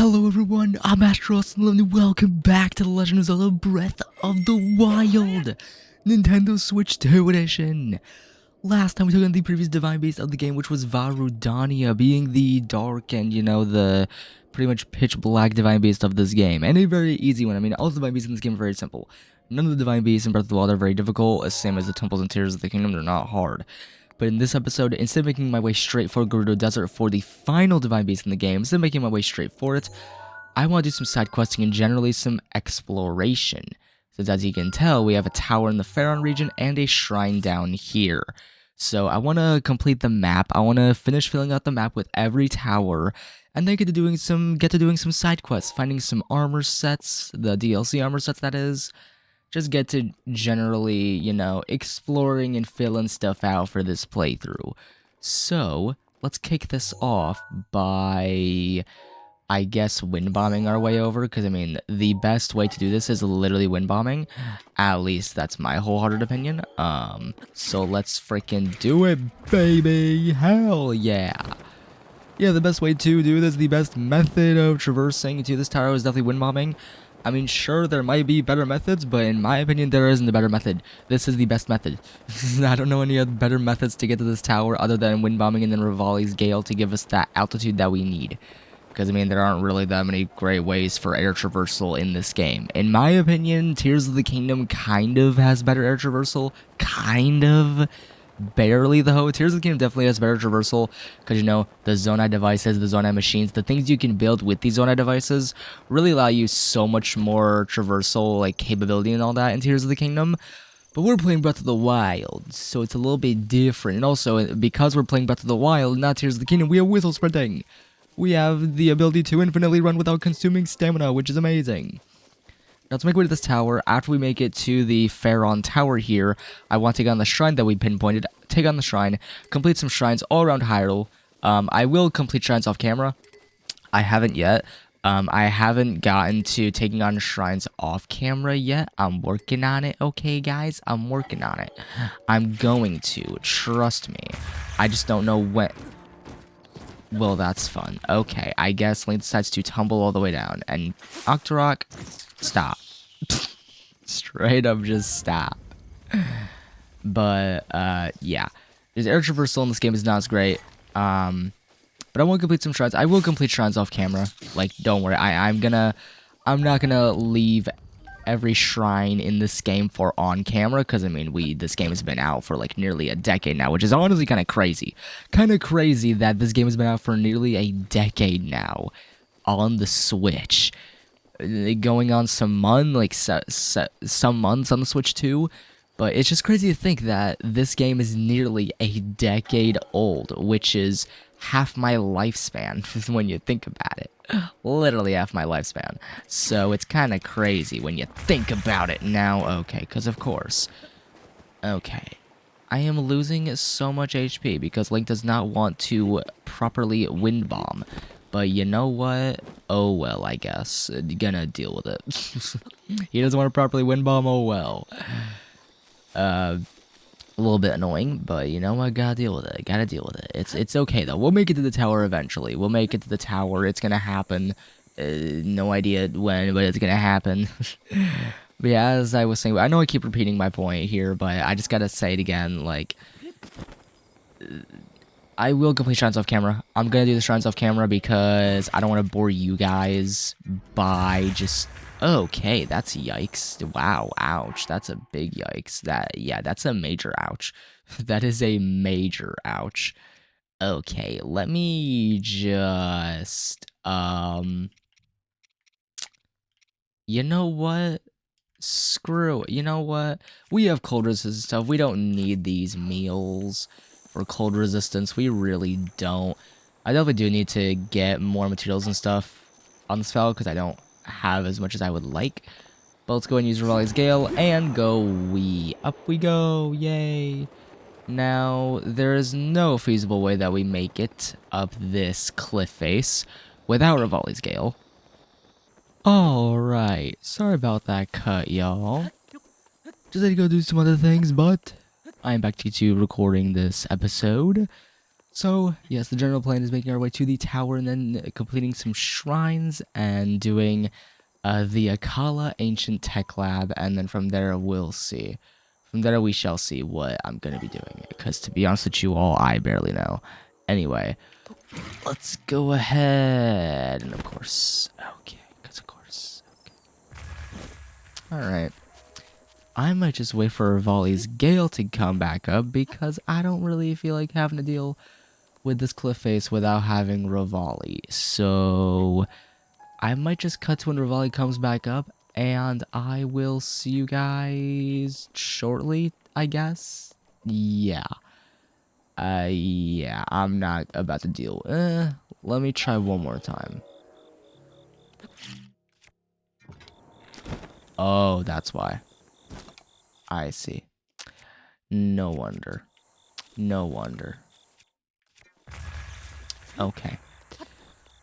Hello everyone, I'm Astros and welcome back to The Legend of Zelda Breath of the Wild, Nintendo Switch 2 edition. Last time we took on the previous divine beast of the game, which was Varudania, being the dark and, the pretty much pitch black divine beast of this game. And a very easy one. I mean, all the divine beasts in this game are very simple. None of the divine beasts in Breath of the Wild are very difficult, same as the temples and tears of the kingdom, they're not hard. But in this episode, instead of making my way straight for Gerudo Desert for the final divine beast in the game, instead of making my way straight for it, I want to do some side questing and generally some exploration. Since as you can tell, we have a tower in the Faron region and a shrine down here. So I want to complete the map. I want to finish filling out the map with every tower, and then get to doing some side quests, finding some armor sets, the DLC armor sets that is. Just get to generally, exploring and filling stuff out for this playthrough. So, let's kick this off by, I guess, wind bombing our way over, because, I mean, the best way to do this is literally wind bombing. At least, that's my wholehearted opinion. So let's freaking do it, baby! Hell yeah! Yeah, the best way to do this, the best method of traversing to this tower is definitely wind bombing. I mean, sure, there might be better methods, but in my opinion, there isn't a better method. This is the best method. I don't know any other better methods to get to this tower other than wind bombing and then Rivali's Gale to give us that altitude that we need. Because, I mean, there aren't really that many great ways for air traversal in this game. In my opinion, Tears of the Kingdom kind of has better air traversal. Kind of. Barely, though. Tears of the Kingdom definitely has better traversal, because, the Zonai devices, the Zonai machines, the things you can build with these Zonai devices really allow you so much more traversal, capability and all that in Tears of the Kingdom. But we're playing Breath of the Wild, so it's a little bit different. And also, because we're playing Breath of the Wild, not Tears of the Kingdom, we have whistle sprinting. We have the ability to infinitely run without consuming stamina, which is amazing. Now, to make way to this tower, after we make it to the Faron Tower here, I want to take on the shrine that we pinpointed, take on the shrine, complete some shrines all around Hyrule. I will complete shrines off camera. I haven't yet. I haven't gotten to taking on shrines off camera yet. I'm working on it, okay, guys? I'm working on it. I'm going to, trust me. I just don't know when. Well, that's fun. Okay, I guess Link decides to tumble all the way down, and Octorok, stop. Straight up just stop. But, yeah. There's air traversal in this game is not as great. But I won't complete some shrines. I will complete shrines off camera. Don't worry. I'm not gonna leave every shrine in this game for on camera, because, I mean, this game has been out for, nearly a decade now, which is honestly kind of crazy. Kind of crazy that this game has been out for nearly a decade now on the Switch. Going on some months on the Switch too, but it's just crazy to think that this game is nearly a decade old, which is half my lifespan when you think about it. Literally half my lifespan. So it's kind of crazy when you think about it now. Okay, because of course. Okay. I am losing so much HP because Link does not want to properly wind bomb. But you know what? Oh well, I guess. Gonna deal with it. He doesn't want to properly wind bomb, oh well. A little bit annoying, but you know what? Gotta deal with it. Gotta deal with it. It's okay though. We'll make it to the tower eventually. We'll make it to the tower. It's gonna happen. No idea when, but it's gonna happen. But yeah, as I was saying, I know I keep repeating my point here, but I just gotta say it again, I will complete shrines off camera. I'm gonna do the shrines off camera because I don't want to bore you guys by just... Okay, that's yikes. Wow, ouch. That's a big yikes. That's a major ouch. That is a major ouch. Okay, let me just... You know what? Screw it. You know what? We have cold resistance stuff. We don't need these meals for cold resistance. We really don't. I definitely do need to get more materials and stuff on this spell because I don't have as much as I would like. But let's go and use Rivali's Gale and go up we go. Yay. Now, there is no feasible way that we make it up this cliff face without Rivali's Gale. Alright, sorry about that cut, y'all. Just had to go do some other things, but I'm back to recording this episode. So, yes, the general plan is making our way to the tower and then completing some shrines and doing the Akkala Ancient Tech Lab, and then from there we'll see. From there we shall see what I'm going to be doing, because to be honest with you all, I barely know. Anyway, let's go ahead, and of course, okay, because of course, okay. Alright. I might just wait for Rivali's Gale to come back up, because I don't really feel like having to deal with this cliff face without having Rivali. So I might just cut to when Rivali comes back up, and I will see you guys shortly, I guess. Yeah. Yeah, I'm not about to deal. Let me try one more time. Oh, that's why. I see. No wonder. No wonder. Okay.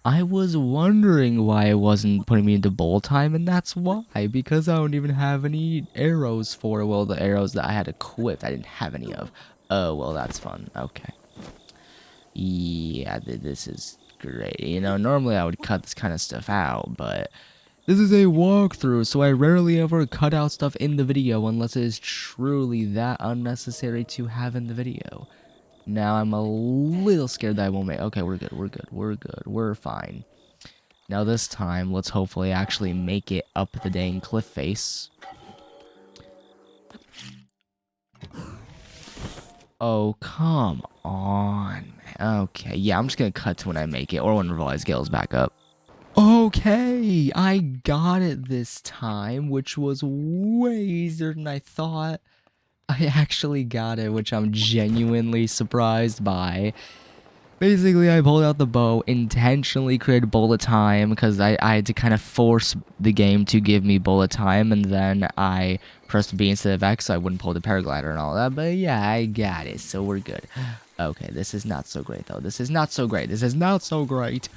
I was wondering why it wasn't putting me into bowl time, and that's why. Because I don't even have any arrows for, well, the arrows that I had equipped, I didn't have any of. Oh, well, that's fun. Okay. Yeah, this is great. You know, normally I would cut this kind of stuff out, but this is a walkthrough, so I rarely ever cut out stuff in the video unless it is truly that unnecessary to have in the video. Now I'm a little scared that I won't make. Okay, we're good. We're good. We're good. We're fine. Now this time, let's hopefully actually make it up the dang cliff face. Oh, come on. Okay, yeah, I'm just gonna cut to when I make it, or when Rivali's Gale's back up. Okay, I got it this time, which was way easier than I thought. I actually got it, which I'm genuinely surprised by. Basically, I pulled out the bow, intentionally created bullet time, because I had to kind of force the game to give me bullet time, and then I pressed B instead of X so I wouldn't pull the paraglider and all that, but yeah, I got it, so we're good. Okay, this is not so great, though. This is not so great. This is not so great.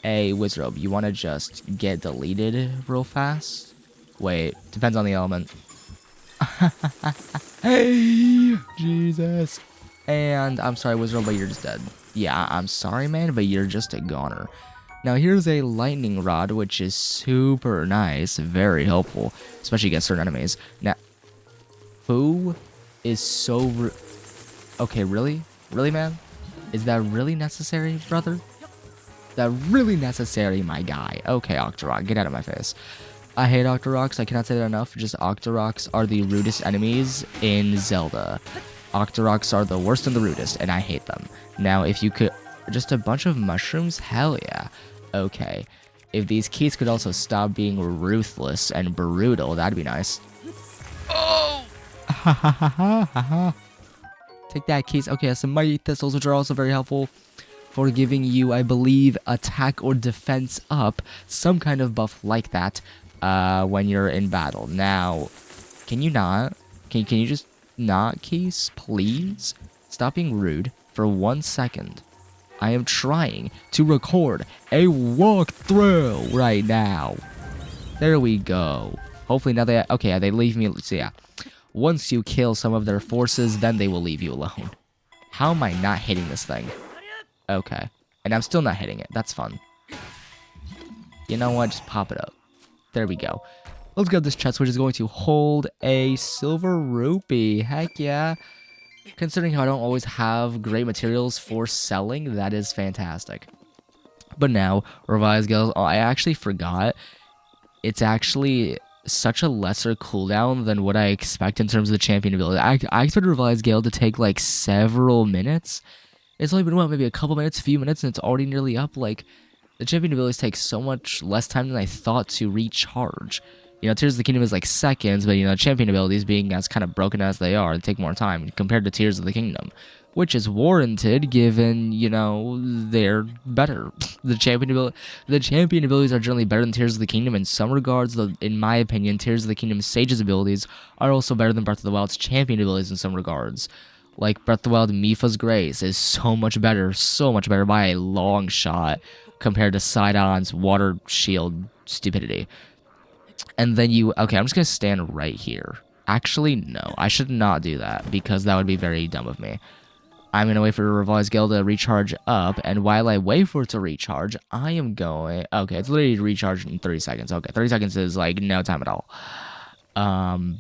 Hey, Wizrobe, you want to just get deleted real fast? Wait, depends on the element. Hey, Jesus. And I'm sorry, Wizrobe, but you're just dead. Yeah, I'm sorry, man, but you're just a goner. Now, here's a lightning rod, which is super nice, very helpful, especially against certain enemies. Now, who is so... Okay, really? Really, man? Is that really necessary, brother? That really necessary, my guy. Okay, Octorok, get out of my face. I hate Octoroks, I cannot say that enough. Just Octoroks are the rudest enemies in Zelda. Octoroks are the worst and the rudest, and I hate them. Now, if you could... Just a bunch of mushrooms? Hell yeah. Okay. If these keys could also stop being ruthless and brutal, that'd be nice. Oh! Ha ha ha ha ha ha. Take that, keys. Okay, some mighty thistles, which are also very helpful for giving you, I believe, attack or defense up. Some kind of buff like that when you're in battle. Now, can you not? Can you just not, keys? Please? Stop being rude for 1 second. I am trying to record a walkthrough right now. There we go. Hopefully now they... Okay, they leave me... So yeah. Once you kill some of their forces, then they will leave you alone. How am I not hitting this thing? Okay. And I'm still not hitting it. That's fun. You know what? Just pop it up. There we go. Let's get this chest, which is going to hold a silver rupee. Heck yeah. Considering how I don't always have great materials for selling, that is fantastic. But now, Revised Gales, I actually forgot. It's actually such a lesser cooldown than what I expect in terms of the champion ability. I expected Revised Gale to take like several minutes. It's only been, what, maybe a couple minutes, few minutes, and it's already nearly up. Like, the champion abilities take so much less time than I thought to recharge. You know, Tears of the Kingdom is like seconds, but, you know, champion abilities being as kind of broken as they are, they take more time compared to Tears of the Kingdom, which is warranted given, you know, they're better. The champion abilities are generally better than Tears of the Kingdom in some regards, though, in my opinion, Tears of the Kingdom Sage's abilities are also better than Breath of the Wild's champion abilities in some regards. Like, Breath of the Wild, Mipha's Grace is so much better by a long shot compared to Sidon's Water Shield stupidity. And then you... Okay, I'm just going to stand right here. Actually, no. I should not do that, because that would be very dumb of me. I'm going to wait for Revile's Gale to recharge up, and while I wait for it to recharge, I am going... Okay, it's literally recharged in 30 seconds. Okay, 30 seconds is, like, no time at all.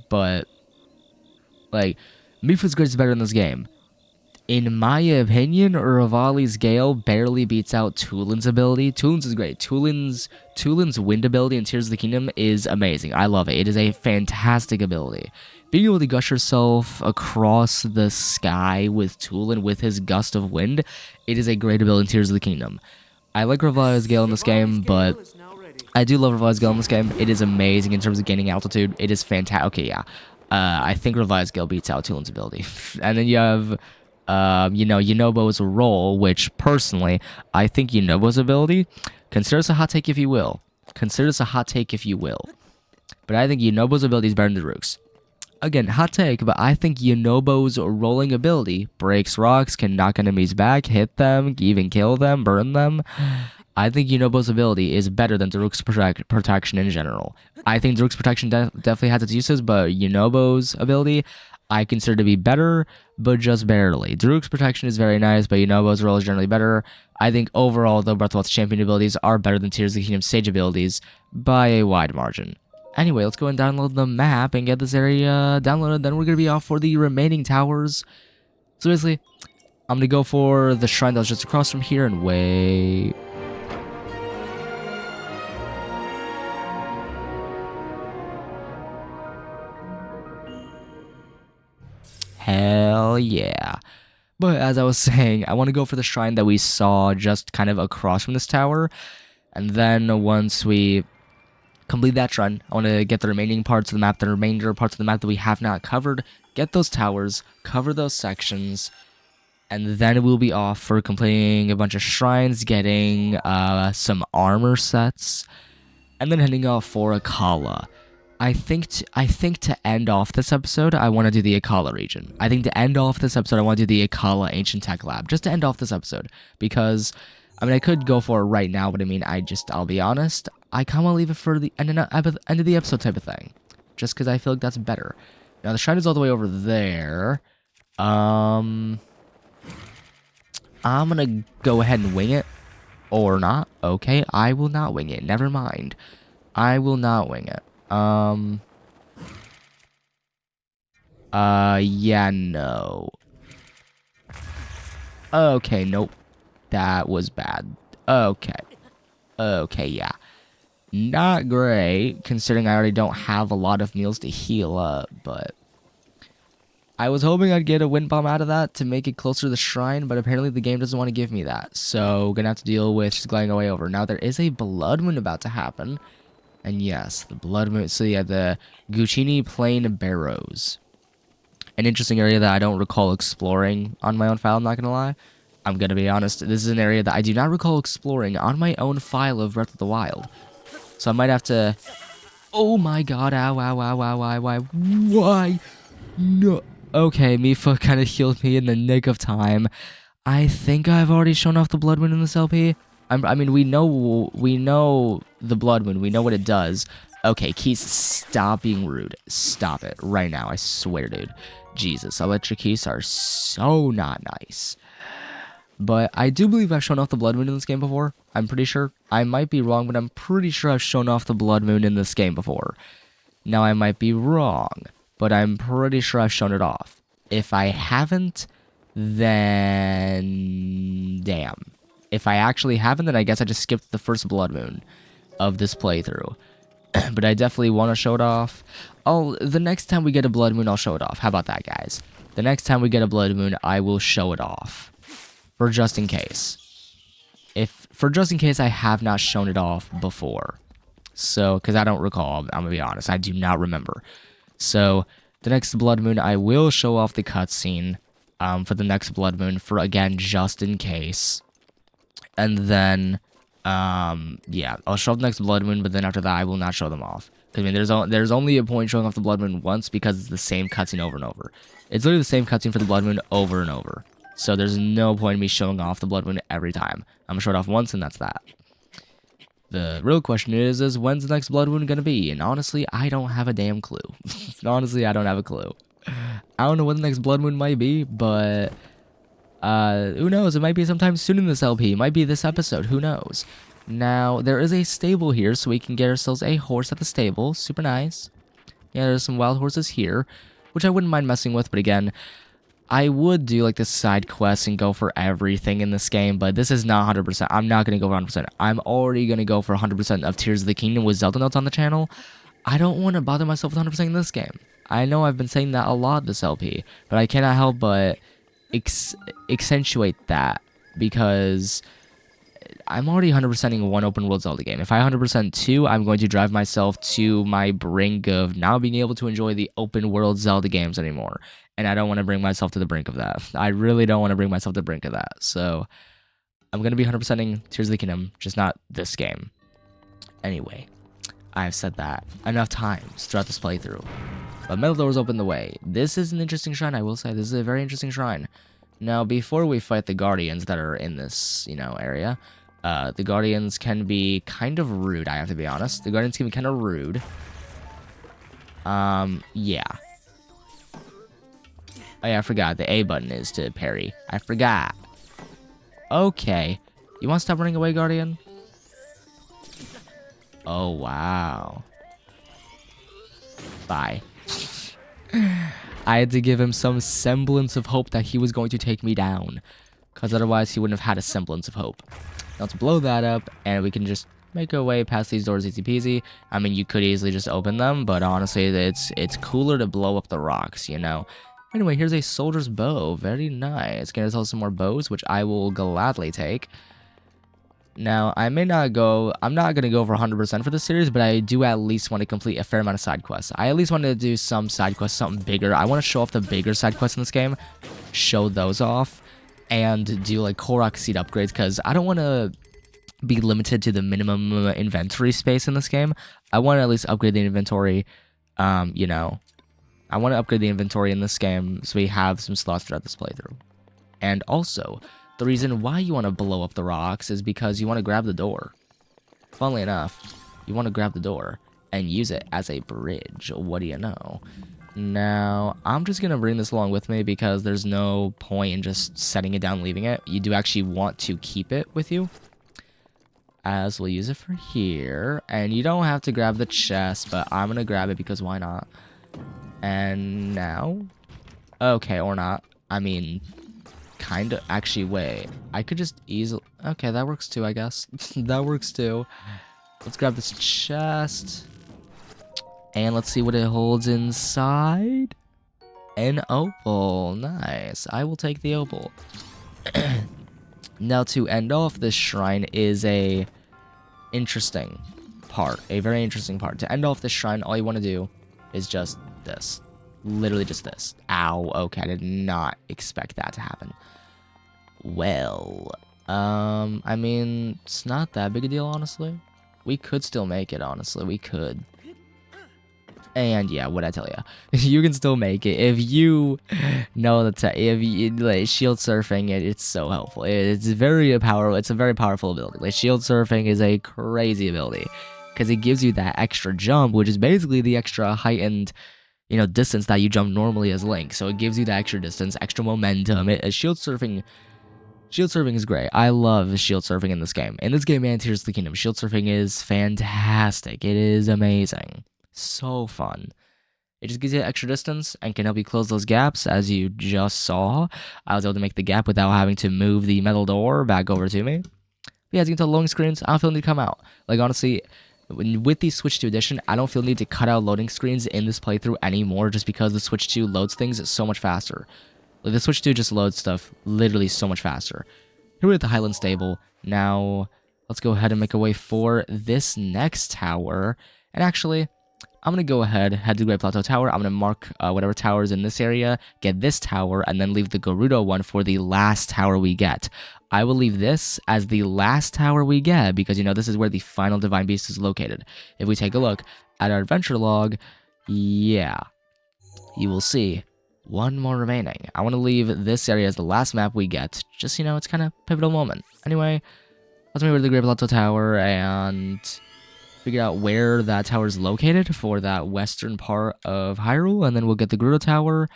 But, like, Mifu's Grid is better in this game. In my opinion, Revali's Gale barely beats out Tulin's ability. Tulin's is great. Tulin's wind ability in Tears of the Kingdom is amazing. I love it. It is a fantastic ability. Being able to gush yourself across the sky with Tulin with his gust of wind, it is a great ability in Tears of the Kingdom. I like Revali's Gale in this game, but I do love Revali's Gale in this game. It is amazing in terms of gaining altitude. It is fantastic. Okay, yeah. I think Revali's Gale beats out Tulin's ability. And then you have... Yunobo's role, which personally, I think Yunobo's ability, consider this a hot take if you will. Consider this a hot take if you will. But I think Yunobo's ability is better than Daruk's. Again, hot take, but I think Yunobo's rolling ability breaks rocks, can knock enemies back, hit them, even kill them, burn them. I think Yunobo's ability is better than Daruk's protection in general. I think Daruk's protection definitely has its uses, but Yunobo's ability... I consider to be better, but just barely. Daruk's protection is very nice, but Yunobo's role is generally better. I think overall, the Breath of the Wild's champion abilities are better than Tears of the Kingdom stage abilities by a wide margin. Anyway, let's go and download the map and get this area downloaded. Then we're going to be off for the remaining towers. So basically, I'm going to go for the shrine that was just across from here and wait. Hell yeah. But as I was saying, I want to go for the shrine that we saw just kind of across from this tower. And then once we complete that shrine, I want to get the remaining parts of the map, the remainder parts of the map that we have not covered, get those towers, cover those sections, and then we'll be off for completing a bunch of shrines, getting some armor sets, and then heading off for Akkala. I think to end off this episode, I want to do the Akkala region. I think to end off this episode, I want to do the Akkala Ancient Tech Lab. Just to end off this episode. Because, I mean, I could go for it right now, but I mean, I'll be honest, I kind of want to leave it for the end of the episode type of thing. Just because I feel like that's better. Now, the shrine is all the way over there. I'm going to go ahead and wing it. Or not. Okay, I will not wing it. Never mind. I will not wing it. Yeah, no. Okay, nope. That was bad. Okay. Okay, yeah. Not great, considering I already don't have a lot of meals to heal up, but... I was hoping I'd get a wind bomb out of that to make it closer to the shrine, but apparently the game doesn't want to give me that. So, gonna have to deal with just gliding away over. Now, there is a blood moon about to happen. And yes, the blood moon. So yeah, the Guccini Plain Barrows. An interesting area that I don't recall exploring on my own file, I'm not going to lie. I'm going to be honest, this is an area that I do not recall exploring on my own file of Breath of the Wild. So I might have to... Oh my god, ow, ow, ow, ow, ow, ow, why? No. Okay, Mifa kind of healed me in the nick of time. I think I've already shown off the blood moon in this LP. I mean, we know the blood moon. We know what it does. Okay, Keys, stop being rude. Stop it right now. I swear, dude. Jesus, electric keys are so not nice. But I do believe I've shown off the blood moon in this game before. I'm pretty sure. I might be wrong, but I'm pretty sure I've shown off the blood moon in this game before. Now, I might be wrong, but I'm pretty sure I've shown it off. If I haven't, then... damn. If I actually haven't, then I guess I just skipped the first blood moon of this playthrough. But I definitely want to show it off. Oh, the next time we get a blood moon, I'll show it off. How about that, guys? The next time we get a blood moon, I will show it off. For just in case. For just in case I have not shown it off before. So, because I don't recall, I'm going to be honest. I do not remember. So, the next blood moon, I will show off the cutscene for the next blood moon. For, again, just in case. And then, yeah, I'll show off the next blood moon, but then after that, I will not show them off. I mean, there's only a point showing off the blood moon once because it's the same cutscene over and over. It's literally the same cutscene for the blood moon over and over. So there's no point in me showing off the blood moon every time. I'm gonna show it off once, and that's that. The real question is when's the next blood moon gonna be? And honestly, I don't have a damn clue. Honestly, I don't have a clue. I don't know when the next blood moon might be, but Who knows? It might be sometime soon in this LP. It might be this episode. Who knows? Now, there is a stable here, so we can get ourselves a horse at the stable. Super nice. Yeah, there's some wild horses here, which I wouldn't mind messing with, but again, I would do like the side quests and go for everything in this game, but this is not 100%. I'm not going to go for 100%. I'm already going to go for 100% of Tears of the Kingdom with Zelda notes on the channel. I don't want to bother myself with 100% in this game. I know I've been saying that a lot this LP, but I cannot help but accentuate that because I'm already 100%ing one open world Zelda game. If I 100% two, I'm going to drive myself to my brink of not being able to enjoy the open world Zelda games anymore. And I don't want to bring myself to the brink of that. I really don't want to bring myself to the brink of that. So I'm going to be 100%ing Tears of the Kingdom, just not this game. Anyway, I've said that enough times throughout this playthrough. But metal doors open the way. This is an interesting shrine, I will say. This is a very interesting shrine. Now, before we fight the guardians that are in this, area, the guardians can be kind of rude, I have to be honest. The guardians can be kind of rude. Yeah. Oh yeah, I forgot. The A button is to parry. I forgot. Okay. You want to stop running away, guardian? Oh, wow. Bye. I had to give him some semblance of hope that he was going to take me down. Because otherwise he wouldn't have had a semblance of hope. Now let's blow that up, and we can just make our way past these doors easy peasy. I mean, you could easily just open them, but honestly, it's cooler to blow up the rocks, Anyway, here's a soldier's bow. Very nice. Gonna tell us some more bows, which I will gladly take. Now, I'm not going to go for 100% for this series, but I do at least want to complete a fair amount of side quests. I at least want to do some side quests, something bigger. I want to show off the bigger side quests in this game, show those off, and do like Korok seed upgrades, because I don't want to be limited to the minimum inventory space in this game. I want to at least upgrade the inventory, I want to upgrade the inventory in this game so we have some slots throughout this playthrough. And also, the reason why you want to blow up the rocks is because you want to grab the door. Funnily enough, you want to grab the door and use it as a bridge. What do you know? Now, I'm just going to bring this along with me because there's no point in just setting it down and leaving it. You do actually want to keep it with you. As we'll use it for here. And you don't have to grab the chest, but I'm going to grab it because why not? And now? Okay, or not. I mean, kind of. Actually, wait. I could just easily... Okay, that works too, I guess. That works too. Let's grab this chest. And let's see what it holds inside. An opal. Nice. I will take the opal. Now, to end off this shrine is a interesting part. A very interesting part. To end off this shrine, all you want to do is just this. Literally just this. Ow. Okay, I did not expect that to happen. Well, I mean, it's not that big a deal, honestly. We could still make it, honestly. We could. And yeah, what'd I tell you? You can still make it if you know that. If you like shield surfing, it's so helpful. It's very powerful. It's a very powerful ability. Like shield surfing is a crazy ability because it gives you that extra jump, which is basically the extra heightened, distance that you jump normally as Link. So it gives you that extra distance, extra momentum. Shield surfing is great. I love shield surfing in this game. In this game and Tears of the Kingdom, shield surfing is fantastic. It is amazing. So fun. It just gives you extra distance and can help you close those gaps, as you just saw. I was able to make the gap without having to move the metal door back over to me. But yeah, as you can tell, loading screens, I don't feel the need to come out. Like, honestly, with the Switch 2 edition, I don't feel the need to cut out loading screens in this playthrough anymore, just because the Switch 2 loads things so much faster. Like, the Switch 2 just loads stuff literally so much faster. Here we're at the Highland Stable. Now, let's go ahead and make a way for this next tower. And actually, I'm going to go ahead, head to the Great Plateau Tower. I'm going to mark whatever tower is in this area, get this tower, and then leave the Gerudo one for the last tower we get. I will leave this as the last tower we get because, this is where the final Divine Beast is located. If we take a look at our adventure log, yeah, you will see one more remaining. I want to leave this area as the last map we get. Just, it's kind of a pivotal moment. Anyway, let's move over to the Great Plateau Tower and figure out where that tower is located for that western part of Hyrule, and then we'll get the Gerudo Tower.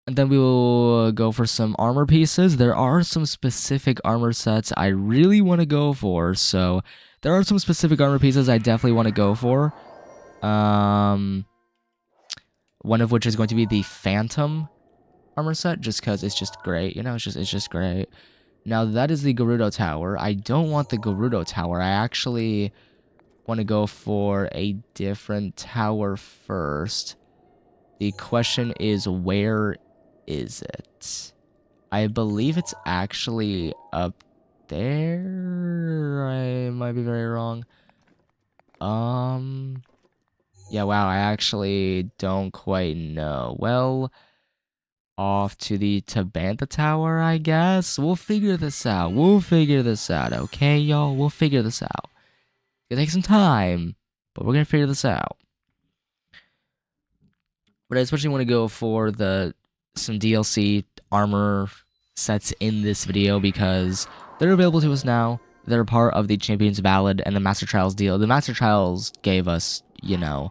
And then we will go for some armor pieces. There are some specific armor sets I really want to go for. So there are some specific armor pieces I definitely want to go for. One of which is going to be the Phantom armor set, just because it's just great. You know, it's just great. Now that is the Gerudo Tower. I don't want the Gerudo Tower. I actually want to go for a different tower first. The question is, where is it? I believe it's actually up there. I might be very wrong. Yeah, wow, I actually don't quite know. Well, off to the Tabantha Tower, I guess. We'll figure this out. Okay, y'all? We'll figure this out. It's gonna take some time, but we're gonna figure this out. But I especially want to go for some DLC armor sets in this video because they're available to us now. They're part of the Champions Ballad and the Master Trials deal. The Master Trials gave us, the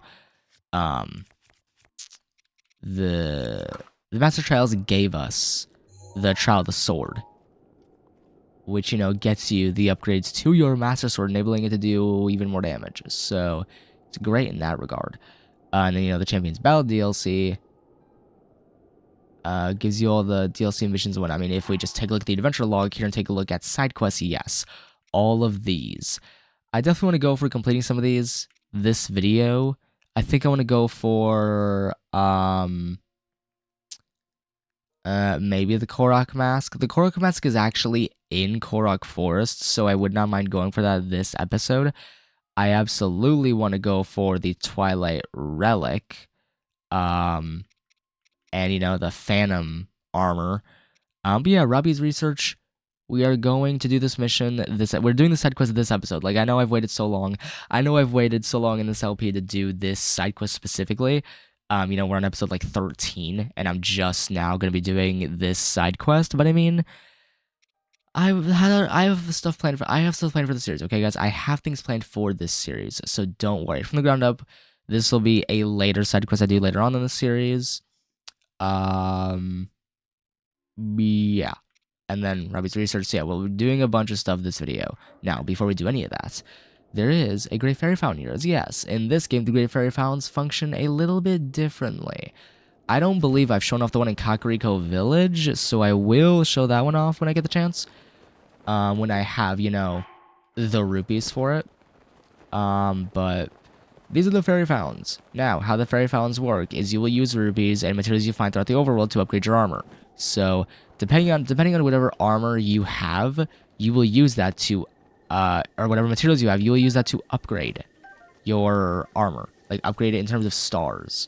Master Trials gave us the Trial of the Sword, which, gets you the upgrades to your Master Sword, enabling it to do even more damage. So it's great in that regard. And then, the Champions Ballad DLC gives you all the DLC missions and whatnot. I mean, if we just take a look at the adventure log here and take a look at side quests, yes, all of these. I definitely want to go for completing some of these this video. I think I want to go for maybe the Korok Mask. The Korok Mask is actually in Korok Forest, so I would not mind going for that this episode. I absolutely want to go for the Twilight Relic. And, the Phantom Armor. But yeah, Robbie's Research. We are going to do this mission. We're doing the side quest this episode. Like, I know I've waited so long. I know I've waited so long in this LP to do this side quest specifically. We're on episode like 13, and I'm just now going to be doing this side quest. But I mean, I have stuff planned for the series. Okay, guys, I have things planned for this series, so don't worry. From the ground up, this will be a later side quest I do later on in the series. Yeah. And then Robbie's Research. So yeah, we're doing a bunch of stuff this video. Now, before we do any of that, there is a Great Fairy Fountain here. Yes, in this game, the Great Fairy Fountains function a little bit differently. I don't believe I've shown off the one in Kakariko Village, so I will show that one off when I get the chance. When I have, the rupees for it. But these are the fairy fountains. Now, how the fairy fountains work is you will use rupees and materials you find throughout the overworld to upgrade your armor. So, depending on whatever armor you have, you will use that to, or whatever materials you have, you will use that to upgrade your armor. Like, upgrade it in terms of stars.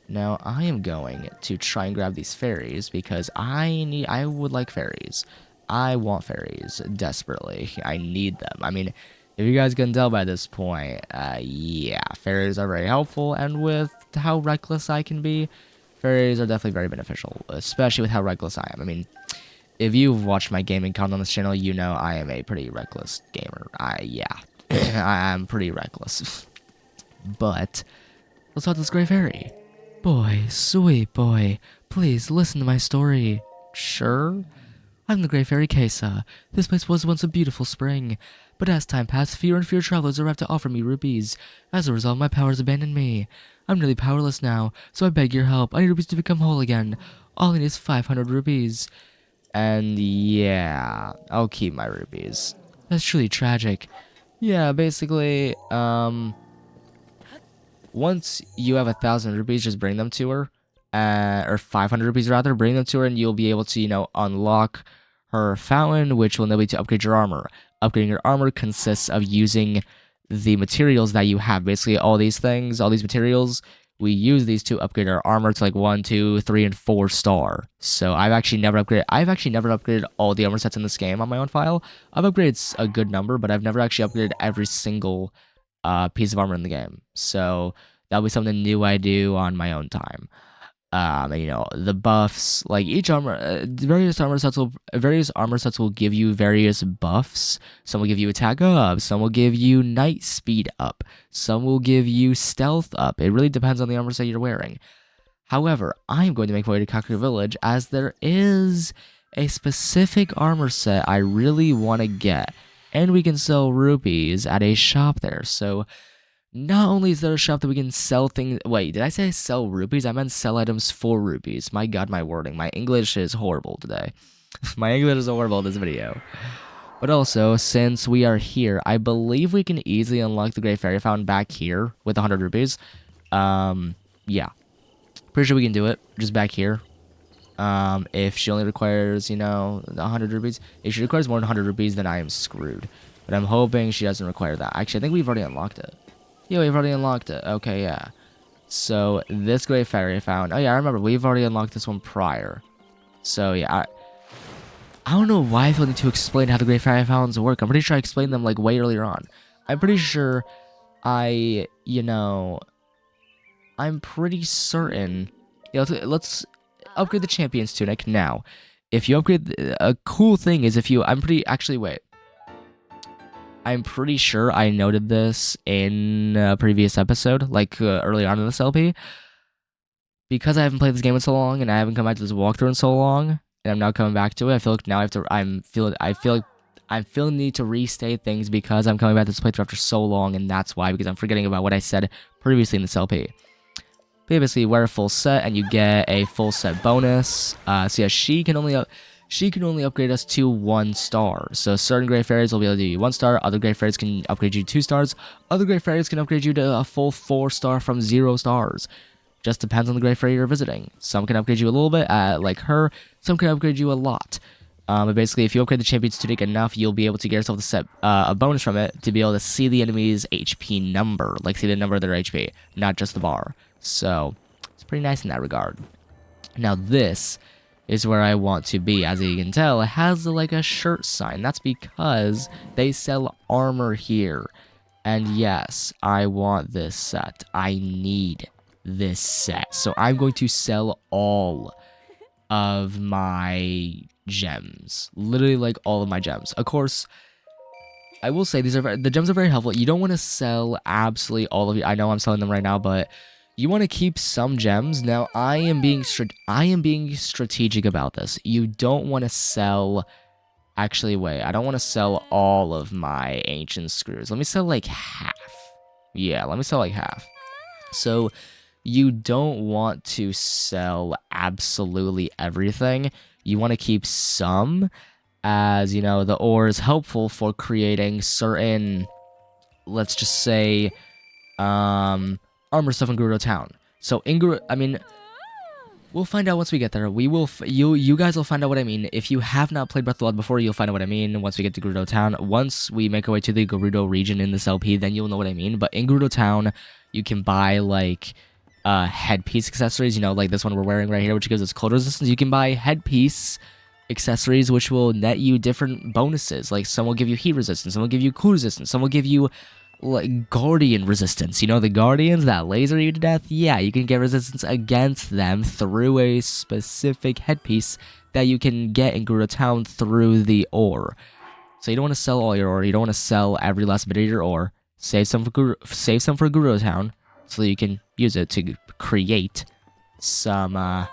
Now, I am going to try and grab these fairies because I would like fairies. I want fairies desperately. I need them. I mean, if you guys can tell by this point, yeah, fairies are very helpful, and with how reckless I can be, fairies are definitely very beneficial, especially with how reckless I am. I mean, if you've watched my gaming content on this channel, you know I am a pretty reckless gamer. I'm pretty reckless. But, let's talk to this Grey Fairy. Boy, sweet boy, please listen to my story. Sure? I'm the Grey Fairy Kesa. This place was once a beautiful spring, but as time passed, fewer and fewer travelers arrived to offer me rupees. As a result, my powers abandoned me. I'm nearly powerless now, so I beg your help. I need rupees to become whole again. All I need is 500 rupees. And yeah, I'll keep my rupees. That's truly tragic. Yeah, basically, once you have 1,000 rupees, just bring them to her. Or 500 rupees rather, bring them to her and you'll be able to, unlock her fountain, which will enable you to upgrade your armor. Upgrading your armor consists of using the materials that you have. Basically, all these things, all these materials, we use these to upgrade our armor to like 1, 2, 3, and 4 star. So I've actually never upgraded all the armor sets in this game on my own file. I've upgraded a good number, but I've never actually upgraded every single piece of armor in the game. So that'll be something new I do on my own time. The buffs, like each armor, various armor sets will give you various buffs. Some will give you attack up, some will give you night speed up, some will give you stealth up. It really depends on the armor set you're wearing. However, I am going to make my way to Kaku Village as there is a specific armor set I really want to get. And we can sell rupees at a shop there. So not only is there a shop that we can sell things... Wait, did I say sell rupees? I meant sell items for rupees. My god, my wording. My English is horrible today. My English is horrible in this video. But also, since we are here, I believe we can easily unlock the Great Fairy Fountain back here with 100 rupees. Yeah. Pretty sure we can do it, just back here. If she only requires, 100 rupees. If she requires more than 100 rupees, then I am screwed. But I'm hoping she doesn't require that. Actually, I think we've already unlocked it. Yeah, we've already unlocked it. Okay, yeah. So, this Great Fairy Fountain. Oh, yeah, I remember. We've already unlocked this one prior. So, yeah, I don't know why I feel need to explain how the Great Fairy Fountains work. I'm pretty sure I explained them, like, way earlier on. I'm pretty sure I'm pretty certain... Yeah, let's upgrade the Champion's Tunic now. If you upgrade... A cool thing is if you... Actually, wait. I'm pretty sure I noted this in a previous episode, like, early on in this LP. Because I haven't played this game in so long, and I haven't come back to this walkthrough in so long... And I'm now coming back to it. I feel like now I feel like I'm feeling the need to restate things because I'm coming back to this playthrough after so long, and that's why, because I'm forgetting about what I said previously in this LP. Basically, wear a full set and you get a full set bonus. So yeah, she can only upgrade us to 1 star. So certain Great Fairies will be able to do you 1 star. Other Great Fairies can upgrade you to 2 stars. Other Great Fairies can upgrade you to a full 4 star from 0 stars. Just depends on the Great Fairy you're visiting. Some can upgrade you a little bit, like her. Some can upgrade you a lot. But basically, if you upgrade the Champion's Tunic enough, you'll be able to get yourself a bonus from it to be able to see the enemy's HP number. Like, see the number of their HP, not just the bar. So, it's pretty nice in that regard. Now, this is where I want to be. As you can tell, it has, like, a shirt sign. That's because they sell armor here. And yes, I want this set. I need this set. So I'm going to sell all of my gems. Literally, like, all of my gems. Of course, I will say the gems are very helpful. You don't want to sell absolutely all of it. I know I'm selling them right now, but you want to keep some gems. Now, I am being strategic about this. You don't want to sell... Actually, wait. I don't want to sell all of my ancient screws. Let me sell, like, half. Yeah, let me sell, like, half. So... You don't want to sell absolutely everything. You want to keep some, as, the ore is helpful for creating certain, let's just say, armor stuff in Gerudo Town. So, we'll find out once we get there. We will, you guys will find out what I mean. If you have not played Breath of the Wild before, you'll find out what I mean once we get to Gerudo Town. Once we make our way to the Gerudo region in this LP, then you'll know what I mean. But in Gerudo Town, you can buy, like... headpiece accessories, like this one we're wearing right here, which gives us cold resistance. You can buy headpiece accessories, which will net you different bonuses. Like, some will give you heat resistance, some will give you cool resistance, some will give you, like, guardian resistance. The guardians that laser you to death? Yeah, you can get resistance against them through a specific headpiece that you can get in Gerudo Town through the ore. So you don't want to sell all your ore, you don't want to sell every last bit of your ore. Save some for Gerudo Town, so that you can use it to create some of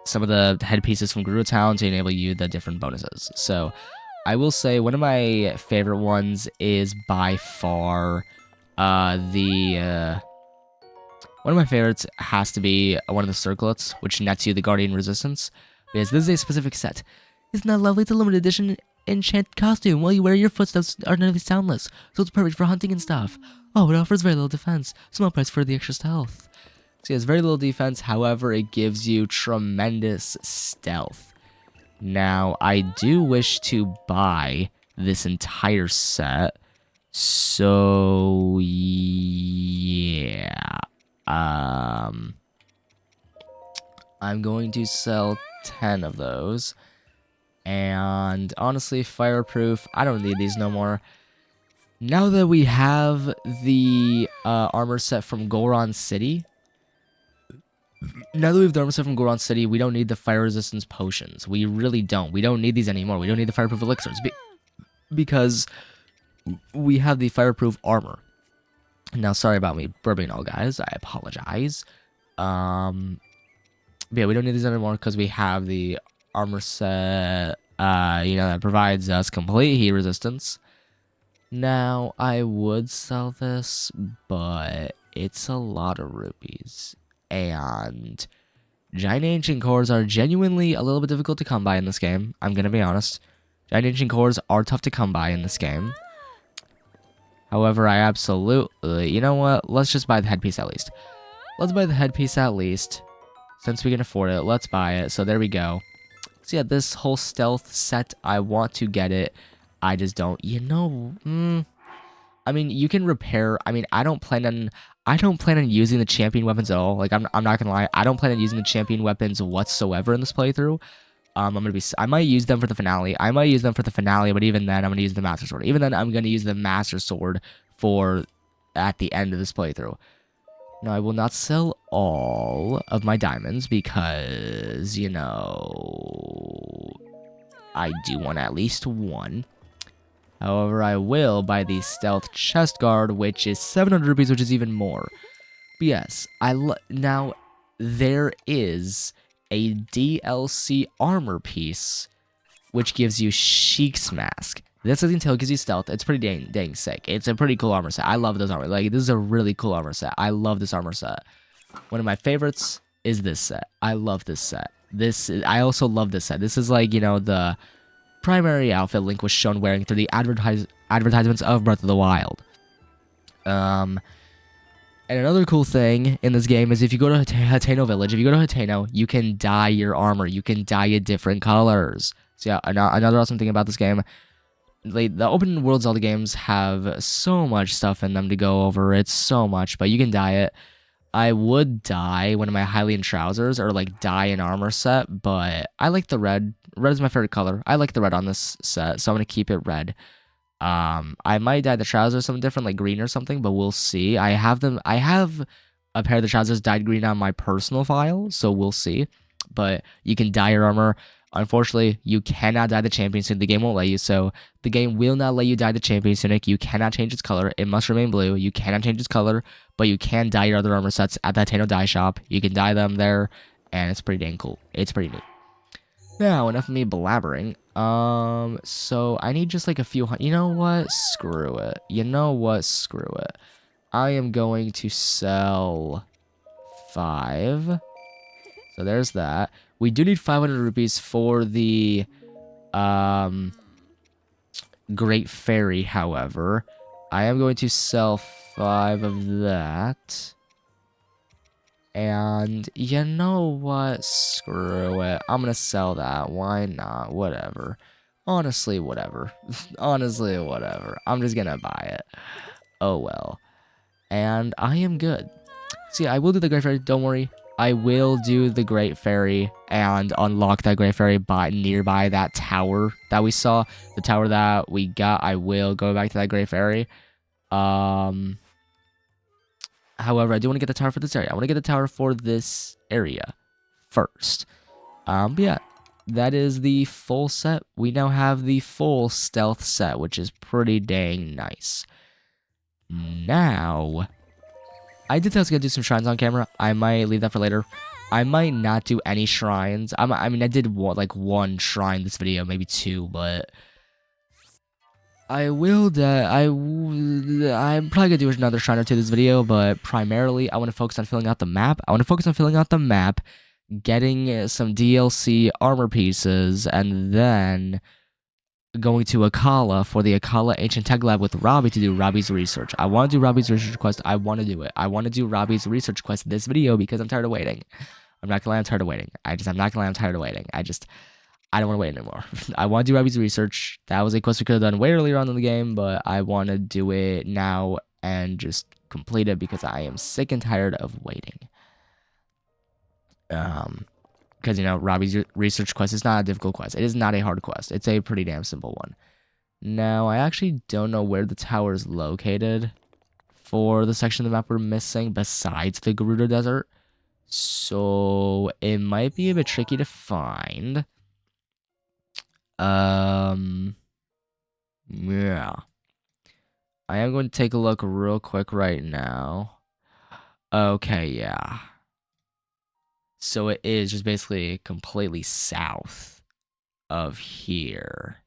the headpieces from Gerudo Town to enable you the different bonuses. So, I will say one of my favorite ones is by far one of my favorites has to be one of the circlets, which nets you the Guardian Resistance, because this is a specific set. Isn't that lovely? It's a limited edition enchanted costume. While you wear, your footsteps are nearly soundless, so it's perfect for hunting and stuff. Oh, it offers very little defense, small price for the extra stealth. So it has very little defense, however, it gives you tremendous stealth. Now, I do wish to buy this entire set, so yeah. I'm going to sell 10 of those. And honestly, fireproof, I don't need these no more. Now that we have the armor set from Goron City, we don't need the fire resistance potions. We really don't. We don't need these anymore. We don't need the fireproof elixirs because we have the fireproof armor. Now, sorry about me burping all, guys. I apologize. But yeah, we don't need these anymore because we have the armor set, that provides us complete heat resistance. Now, I would sell this, but it's a lot of rupees. And giant ancient cores are genuinely a little bit difficult to come by in this game. I'm going to be honest. Giant ancient cores are tough to come by in this game. However, I absolutely... You know what? Let's just buy the headpiece at least. Let's buy the headpiece at least. Since we can afford it, let's buy it. So there we go. So yeah, this whole stealth set, I want to get it. I just don't... I mean, you can repair... I mean, I don't plan on using the champion weapons at all. Like, I'm not gonna lie. I don't plan on using the champion weapons whatsoever in this playthrough. I might use them for the finale. But even then, I'm gonna use the Master Sword. Even then, I'm gonna use the Master Sword for at the end of this playthrough. Now, I will not sell all of my diamonds because, I do want at least one. However, I will buy the stealth chest guard, which is 700 rupees, which is even more. But yes, now there is a DLC armor piece, which gives you Sheik's mask. This doesn't tell, gives you stealth. It's pretty dang sick. It's a pretty cool armor set. I love this armor. Like, this is a really cool armor set. I love this armor set. One of my favorites is this set. I love this set. I also love this set. This is like, the primary outfit Link was shown wearing through the advertisements of Breath of the Wild. And another cool thing in this game is if you go to Hateno Village, you can dye your armor. You can dye it different colors. So yeah, another awesome thing about this game, the open world Zelda games have so much stuff in them to go over. It's so much, but you can dye it. I would dye one of my Hylian trousers or like dye an armor set, but I like the red. Red is my favorite color. I like the red on this set, so I'm gonna keep it red. I might dye the trousers something different, like green or something, but we'll see. I have a pair of the trousers dyed green on my personal file, so we'll see. But you can dye your armor. Unfortunately, you cannot dye the champion tunic. The game won't let you, so the game will not let you dye the champion tunic. You cannot change its color. It must remain blue. You cannot change its color, but you can dye your other armor sets at the Hateno dye shop. You can dye them there, and it's pretty dang cool. It's pretty neat. Now, enough of me blabbering. So I need just like a few hundred. You know what? Screw it. I am going to sell 5. So there's that. We do need 500 rupees for the Great Fairy, however. I am going to sell 5 of that. And you know what? Screw it. I'm going to sell that. Why not? Whatever. Honestly, whatever. I'm just going to buy it. Oh well. And I am good. See, I will do the Great Fairy. Don't worry. I will do the Great Fairy and unlock that Great Fairy nearby that tower that we saw. The tower that we got, I will go back to that Great Fairy. However, I do want to get the tower for this area. I want to get the tower for this area first. But yeah, that is the full set. We now have the full stealth set, which is pretty dang nice. Now, I did say I was going to do some shrines on camera. I might leave that for later. I might not do any shrines. I mean, I did one shrine this video, maybe 2, but I'm probably gonna do another shrine or 2 this video, but primarily I want to focus on filling out the map. Getting some DLC armor pieces, and then going to Akkala for the Akkala Ancient Tech Lab with Robbie to do Robbie's research. I want to do Robbie's research quest. I want to do it. I want to do Robbie's research quest this video because I'm tired of waiting. I'm not gonna lie, I'm tired of waiting. I don't want to wait anymore. I want to do Robbie's research. That was a quest we could have done way earlier on in the game, but I want to do it now and just complete it because I am sick and tired of waiting. Because, Robbie's research quest is not a difficult quest. It is not a hard quest. It's a pretty damn simple one. Now, I actually don't know where the tower is located for the section of the map we're missing besides the Gerudo Desert. So, it might be a bit tricky to find. Yeah. I am going to take a look real quick right now. Okay, yeah. So it is just basically completely south of here.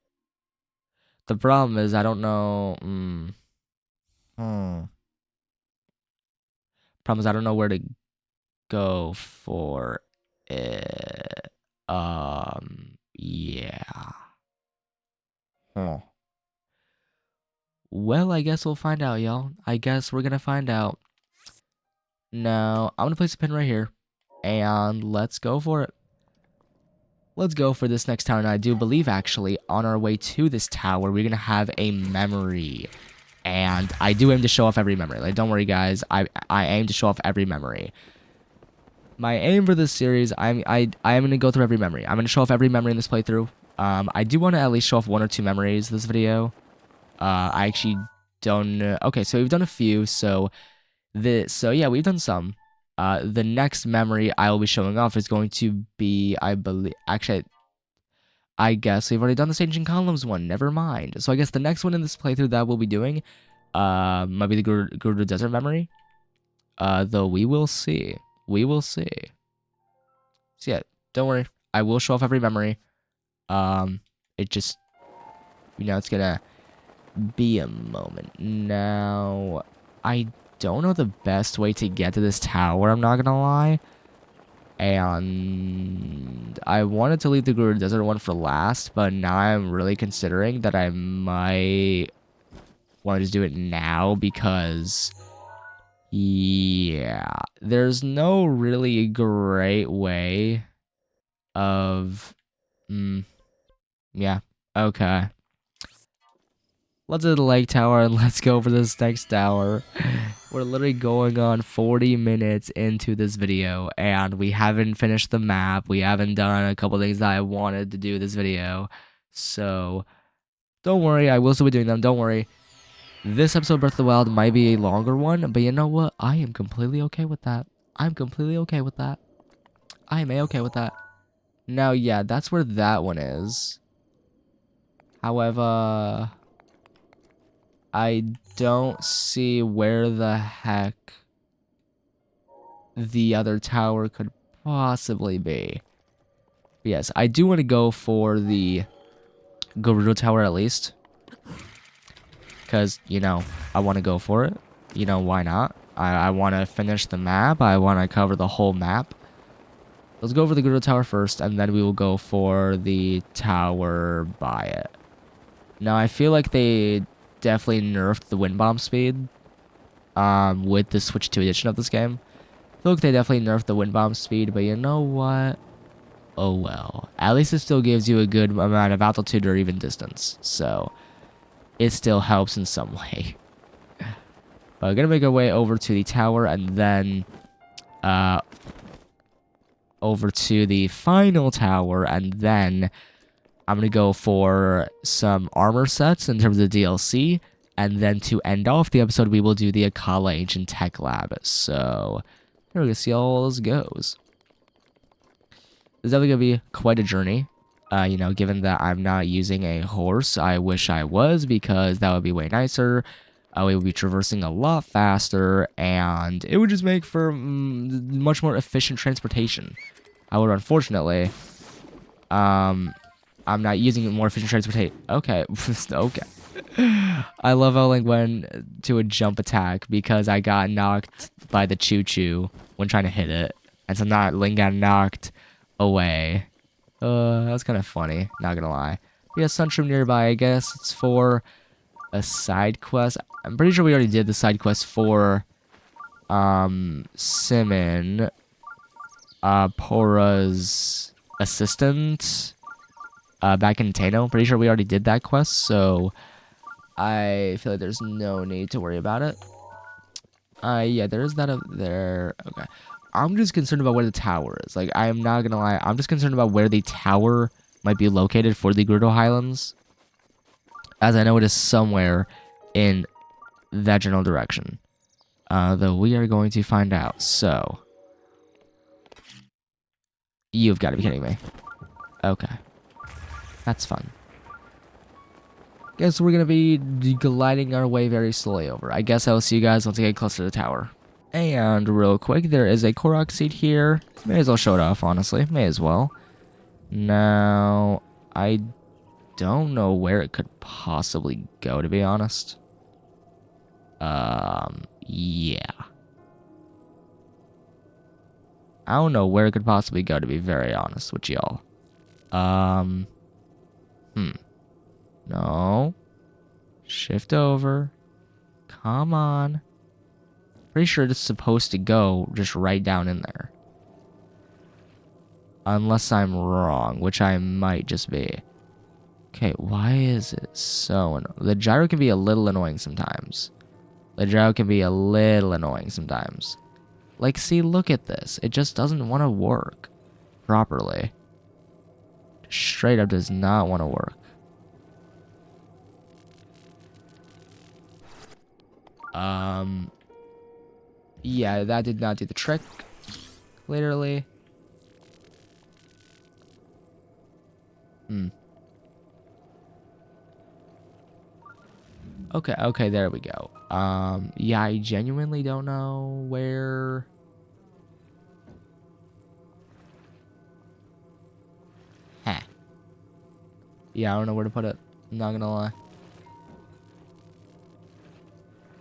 The problem is I don't know. Problem is I don't know where to go for it. Yeah. Well, I guess we'll find out, y'all. I guess we're gonna find out. Now, I'm gonna place a pin right here, and let's go for it. Let's go for this next tower, and I do believe, actually, on our way to this tower, we're gonna have a memory. And I do aim to show off every memory. Like, don't worry, guys. I aim to show off every memory. My aim for this series, I am gonna go through every memory. I'm gonna show off every memory in this playthrough. I do want to at least show off 1 or 2 memories this video. I actually don't know. Okay, so we've done a few. So yeah, we've done some. The next memory I will be showing off is going to be, I believe, actually, I guess we've already done this Ancient Columns one. Never mind. So I guess the next one in this playthrough that we'll be doing, might be the Gerudo Desert memory. Though we will see. We will see. So yeah, don't worry. I will show off every memory. It just, it's gonna be a moment. Now, I don't know the best way to get to this tower, I'm not gonna lie. And I wanted to leave the Gerudo Desert one for last, but now I'm really considering that I might want to just do it now because, yeah, there's no really great way of, yeah, okay. Let's do the lake tower and let's go for this next tower. We're literally going on 40 minutes into this video and we haven't finished the map. We haven't done a couple things that I wanted to do this video. So don't worry, I will still be doing them. Don't worry. This episode of Breath of the Wild might be a longer one, but you know what? I am completely okay with that. I'm completely okay with that. I am okay with that. Now, yeah, that's where that one is. However, I don't see where the heck the other tower could possibly be. But yes, I do want to go for the Gerudo Tower at least. Because, I want to go for it. Why not? I want to finish the map. I want to cover the whole map. Let's go for the Gerudo Tower first, and then we will go for the tower by it. Now, I feel like they definitely nerfed the wind bomb speed with the Switch 2 edition of this game. I feel like they definitely nerfed the wind bomb speed, but you know what? Oh well. At least it still gives you a good amount of altitude or even distance. So it still helps in some way. But we're gonna make our way over to the tower and then over to the final tower, and then I'm going to go for some armor sets in terms of the DLC, and then to end off the episode, we will do the Akkala Ancient Tech Lab. So, we're going to see how all this goes. It's definitely going to be quite a journey, given that I'm not using a horse. I wish I was, because that would be way nicer. We would be traversing a lot faster, and it would just make for much more efficient transportation. However, unfortunately, I'm not using more efficient transportation. Okay. Okay. I love how Link went to a jump attack because I got knocked by the choo-choo when trying to hit it. And so now Link got knocked away. That's kind of funny, not gonna lie. We have Sunshroom nearby, I guess. It's for a side quest. I'm pretty sure we already did the side quest for Simon, Pora's assistant. Back in Tano. Pretty sure we already did that quest, so I feel like there's no need to worry about it. Yeah, there is that up there. Okay. I'm just concerned about where the tower is. Like, I am not gonna lie. I'm just concerned about where the tower might be located for the Gerudo Highlands, as I know it is somewhere in that general direction. Though we are going to find out, so... You've got to be kidding me. Okay. That's fun. Guess we're going to be gliding our way very slowly over. I guess I will see you guys once I get closer to the tower. And real quick, there is a Korok seed here. May as well show it off, honestly. May as well. Now, I don't know where it could possibly go, to be honest. Yeah. I don't know where it could possibly go, to be very honest with y'all. No. Shift over. Come on. Pretty sure it's supposed to go just right down in there. Unless I'm wrong, which I might just be. Okay, why is it so annoying? The gyro can be a little annoying sometimes. Like, see, look at this. It just doesn't want to work properly. Straight up does not want to work. Yeah, that did not do the trick. Literally. Okay, there we go. Yeah, I genuinely don't know where... Huh. Yeah, I don't know where to put it. I'm not gonna lie.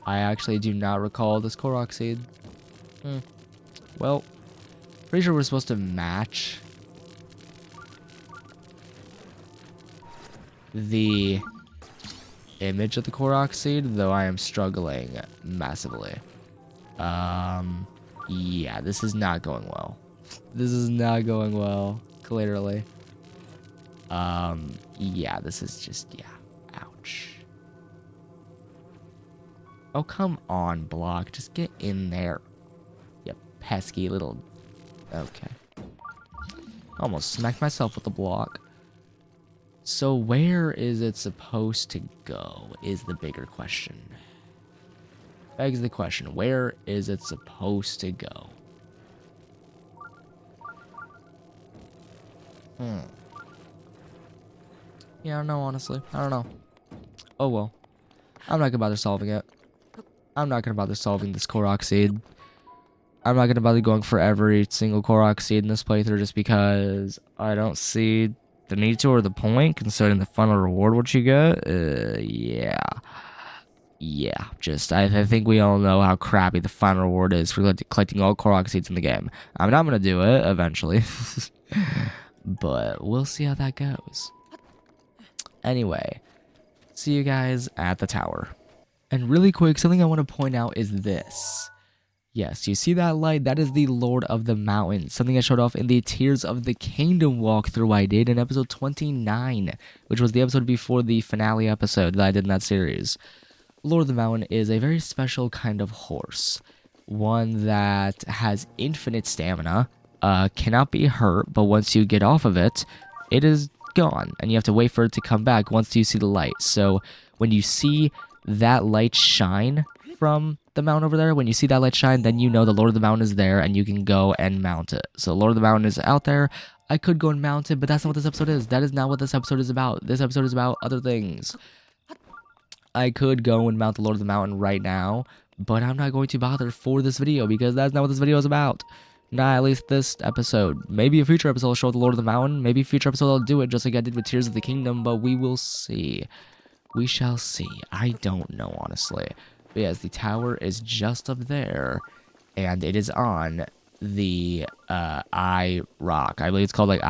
I actually do not recall this Korok seed. Well, pretty sure we're supposed to match the image of the Korok seed, though I am struggling massively. Yeah, this is not going well. Clearly. Yeah, this is just, yeah, ouch. Oh, come on, block. Just get in there. You pesky little... Okay. Almost smacked myself with the block. So where is it supposed to go is the bigger question. Begs the question, where is it supposed to go? Yeah, I don't know, honestly. I don't know. Oh, well. I'm not gonna bother solving it. I'm not gonna bother solving this Korok seed. I'm not gonna bother going for every single Korok seed in this playthrough just because I don't see the need to or the point, considering the final reward what you get. Yeah. Yeah, just, I think we all know how crappy the final reward is for collecting all Korok seeds in the game. I mean, I'm gonna do it eventually. But we'll see how that goes. Anyway, see you guys at the tower. And really quick, something I want to point out is this. Yes, you see that light? That is the Lord of the Mountain. Something I showed off in the Tears of the Kingdom walkthrough I did in episode 29, which was the episode before the finale episode that I did in that series. Lord of the Mountain is a very special kind of horse. One that has infinite stamina, cannot be hurt, but once you get off of it, it is gone, and you have to wait for it to come back once you see the light. So when you see that light shine from the mountain over there, when you see that light shine, then you know the Lord of the Mountain is there and you can go and mount it. So Lord of the Mountain is out there. I could go and mount it, but that's not what this episode is. That is not what this episode is about. This episode is about other things. I could go and mount the Lord of the Mountain right now, but I'm not going to bother for this video because that's not what this video is about. Not at least this episode. Maybe a future episode will show the Lord of the Mountain. Maybe a future episode I'll do it just like I did with Tears of the Kingdom, but we will see. We shall see. I don't know, honestly. But yes, the tower is just up there, and it is on the eye rock. I believe it's called like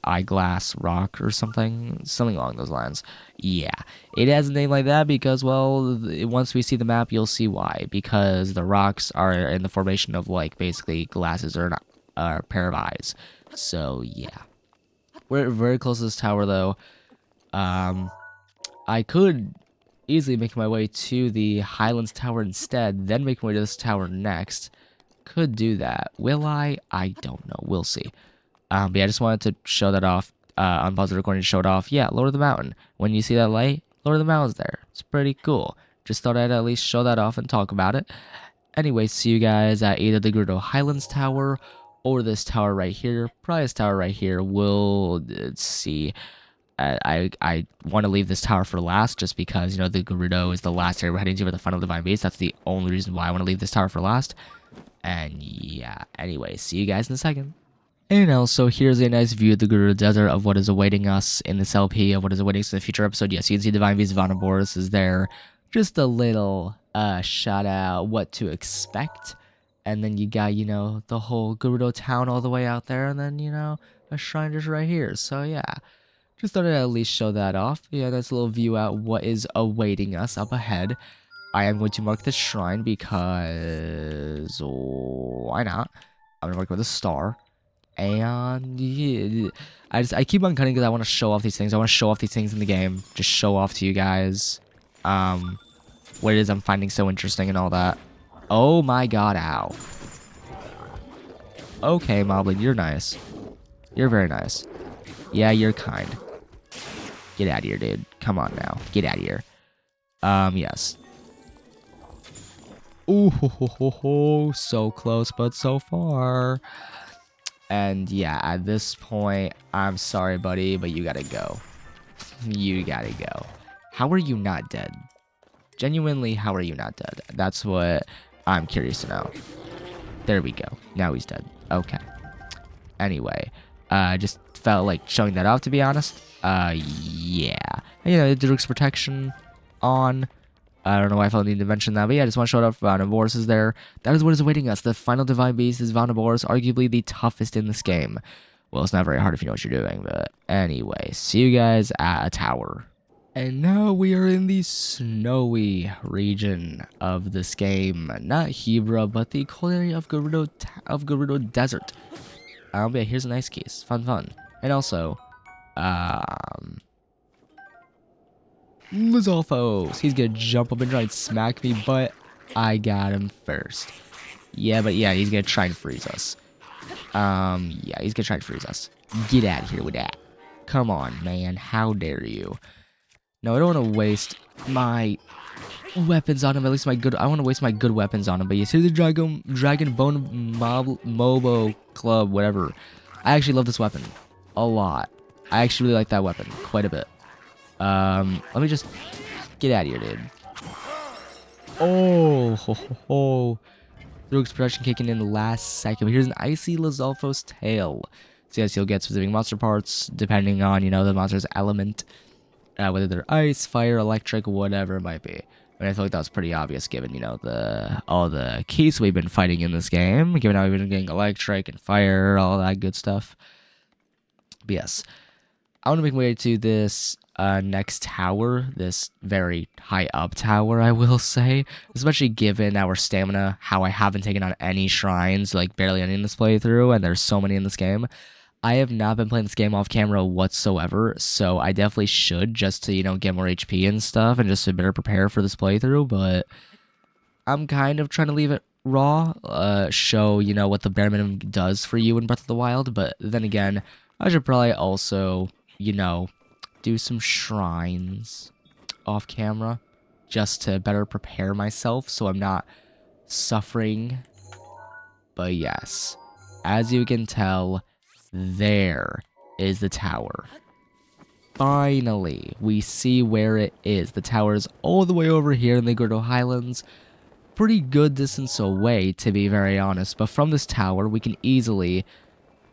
eyeglass rock or something along those lines. Yeah, it has a name like that because, well, once we see the map, you'll see why. Because the rocks are in the formation of like basically glasses or a pair of eyes. So yeah, we're very close to this tower though. I could easily make my way to the Highlands Tower instead, then make my way to this tower next. Could do that. Will I? I don't know. We'll see. But yeah, I just wanted to show that off. Unpause the recording to show it off. Yeah, Lord of the Mountain. When you see that light, Lord of the Mountain's there. It's pretty cool. Just thought I'd at least show that off and talk about it. Anyway, see you guys at either the Gerudo Highlands Tower or this tower right here. Probably this tower right here. We'll see. I want to leave this tower for last just because, you know, the Gerudo is the last area we're heading to for the final Divine Beast. That's the only reason why I want to leave this tower for last. And yeah, anyway, see you guys in a second. And also, here's a nice view of the Gerudo Desert of what is awaiting us in this LP, of what is awaiting us in the future episode. Yes, you can see Divine Beast Vanaboris is there. Just a little shout out what to expect. And then you got, you know, the whole Gerudo town all the way out there. And then, you know, a shrine just right here. So yeah, just thought I'd at least show that off. Yeah, that's a little view out what is awaiting us up ahead. I am going to mark the shrine because why not? I'm gonna mark it with a star. And yeah, I keep on cutting because I want to show off these things. I want to show off these things in the game. Just show off to you guys what it is I'm finding so interesting and all that. Oh my god, ow. Okay, Moblin, you're nice. You're very nice. Yeah, you're kind. Get out of here, dude. Come on now. Get out of here. Yes. Ooh, ho, ho, ho, ho. So close, but so far. And yeah, at this point, I'm sorry, buddy, but you gotta go. You gotta go. How are you not dead? Genuinely, how are you not dead? That's what I'm curious to know. There we go. Now he's dead. Okay. Anyway, just felt like showing that off, to be honest. Yeah. And, you know, the Druk's protection on. I don't know why I felt the need to mention that, but yeah, I just want to show it off. Vanaboris is there. That is what is awaiting us. The final Divine Beast is Vanaboris, arguably the toughest in this game. Well, it's not very hard if you know what you're doing, but anyway, see you guys at a tower. And now we are in the snowy region of this game. Not Hebra, but the cold area of Gerudo Desert. But yeah, here's an ice case. Fun. And also, Lizalfos. He's gonna jump up and try and smack me, but I got him first. Yeah, but yeah, he's gonna try and freeze us. Yeah, he's gonna try and freeze us. Get out of here with that. Come on, man. How dare you? No, I don't want to waste my weapons on him. At least I want to waste my good weapons on him. But yes, here's the Dragon Bone Mobo Club, whatever. I actually love this weapon a lot. I actually really like that weapon quite a bit. Let me just get out of here, dude. Oh, ho, ho, ho. Rogue's protection kicking in the last second. But here's an icy Lizalfos tail. So yes, you'll get specific monster parts depending on, you know, the monster's element. Whether they're ice, fire, electric, whatever it might be. And I feel like that was pretty obvious given, you know, all the keys we've been fighting in this game. Given how we've been getting electric and fire, all that good stuff. But yes, I want to make my way to this next tower, this very high up tower, I will say, especially given our stamina, how I haven't taken on any shrines, like barely any in this playthrough, and there's so many in this game. I have not been playing this game off camera whatsoever, so I definitely should just to, you know, get more HP and stuff and just to better prepare for this playthrough, but I'm kind of trying to leave it raw, show, you know, what the bare minimum does for you in Breath of the Wild, but then again, I should probably also, you know, do some shrines off camera just to better prepare myself so I'm not suffering. But yes, as you can tell, there is the tower. Finally, we see where it is. The tower is all the way over here in the Gerudo Highlands. Pretty good distance away, to be very honest. But from this tower, we can easily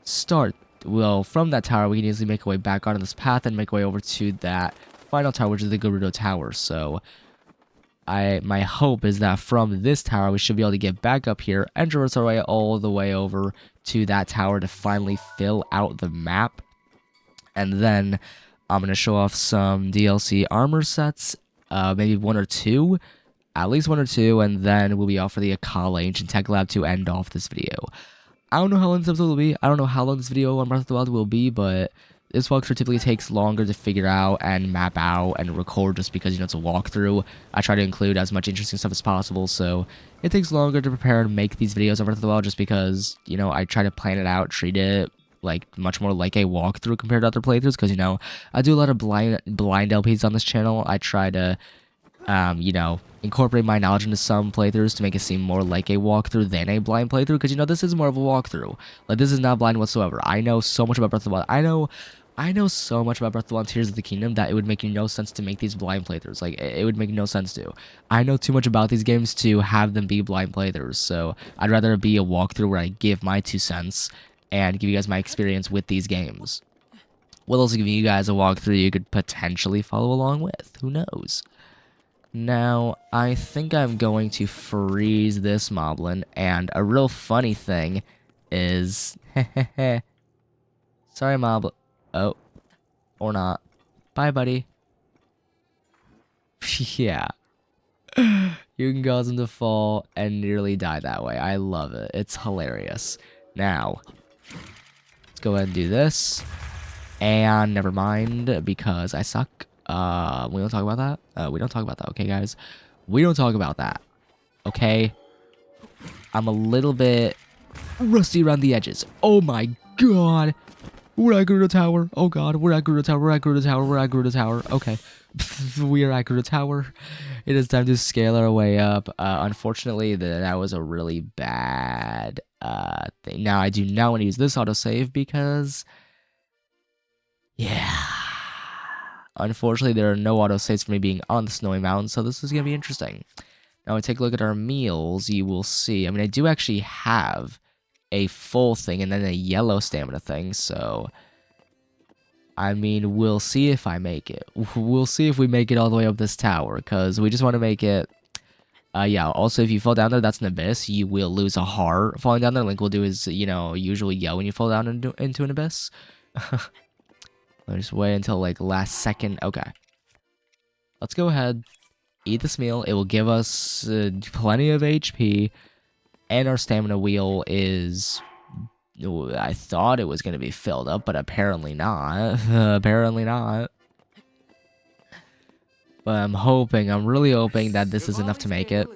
start. Well, from that tower, we can easily make our way back onto this path and make our way over to that final tower, which is the Gerudo Tower. So, my hope is that from this tower, we should be able to get back up here and traverse our way all the way over to that tower to finally fill out the map. And then I'm going to show off some DLC armor sets, maybe one or two, at least one or two, and then we'll be off for the Akkala Ancient Tech Lab to end off this video. I don't know how long this episode will be. I don't know how long this video on Breath of the Wild will be, but this walkthrough typically takes longer to figure out and map out and record just because, you know, it's a walkthrough. I try to include as much interesting stuff as possible, so it takes longer to prepare and make these videos on Breath of the Wild just because, you know, I try to plan it out, treat it like much more like a walkthrough compared to other playthroughs because, you know, I do a lot of blind LPs on this channel. I try to, you know, incorporate my knowledge into some playthroughs to make it seem more like a walkthrough than a blind playthrough because, you know, this is more of a walkthrough. Like, this is not blind whatsoever. I know so much about Breath of the Wild. I know I know so much about Breath of the Wild Tears of the Kingdom that it would make no sense to make these blind playthroughs. Like, it would make no sense to. I know too much about these games to have them be blind playthroughs, so I'd rather it be a walkthrough where I give my 2 cents and give you guys my experience with these games. We'll also give you guys a walkthrough you could potentially follow along with. Who knows? Now, I think I'm going to freeze this moblin, and a real funny thing is... Sorry, moblin. Oh. Or not. Bye, buddy. Yeah. You can cause him to fall and nearly die that way. I love it. It's hilarious. Now, let's go ahead and do this. And never mind, because I suck. We don't talk about that. We don't talk about that, okay, guys? We don't talk about that, okay? I'm a little bit rusty around the edges. Oh my god. We're at Gerudo Tower. Oh god, we're at Gerudo Tower. We're at Gerudo Tower. We're at Gerudo Tower. Okay. We are at Gerudo Tower. It is time to scale our way up. Unfortunately, that was a really bad thing. Now, I do not want to use this autosave because... yeah. Unfortunately, there are no autosaves for me being on the snowy mountain, so this is going to be interesting. Now, we take a look at our meals, you will see. I mean, I do actually have a full thing and then a yellow stamina thing, so... I mean, we'll see if I make it. We'll see if we make it all the way up this tower, because we just want to make it... yeah, also, if you fall down there, that's an abyss. You will lose a heart falling down there. Link will do his, usual yell when you fall down into an abyss. I'll just wait until, like, last second. Okay. Let's go ahead. Eat this meal. It will give us plenty of HP. And our stamina wheel is... I thought it was going to be filled up, but apparently not. Apparently not. But I'm really hoping that this is enough to make it.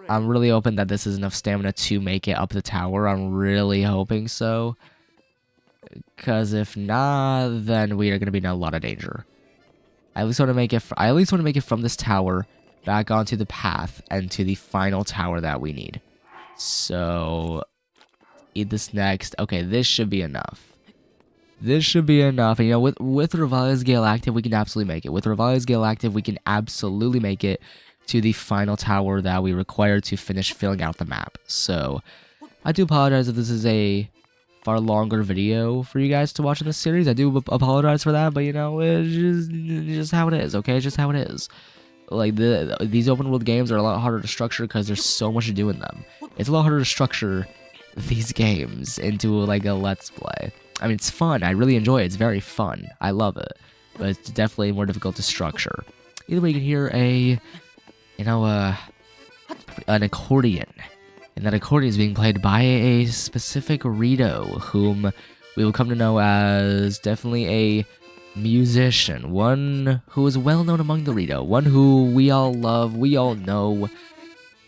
I'm really hoping that this is enough stamina to make it up the tower. I'm really hoping so. Because if not, then we are going to be in a lot of danger. I at least want to make it from this tower back onto the path and to the final tower that we need. So, eat this next. Okay, this should be enough. This should be enough. And, with Revile's Gale active, we can absolutely make it. With Revile's Gale active, we can absolutely make it to the final tower that we require to finish filling out the map. So, I do apologize if this is a far longer video for you guys to watch in this series. I do apologize for that, but it's just how it is, okay? It's just how it is. Like, these open world games are a lot harder to structure because there's so much to do in them. It's a lot harder to structure these games into, like, a let's play. I mean, it's fun. I really enjoy it. It's very fun. I love it. But it's definitely more difficult to structure. Either way, you can hear an accordion. And that accordion is being played by a specific Rito, whom we will come to know as definitely a musician. One who is well known among the Rito. One who we all love, we all know.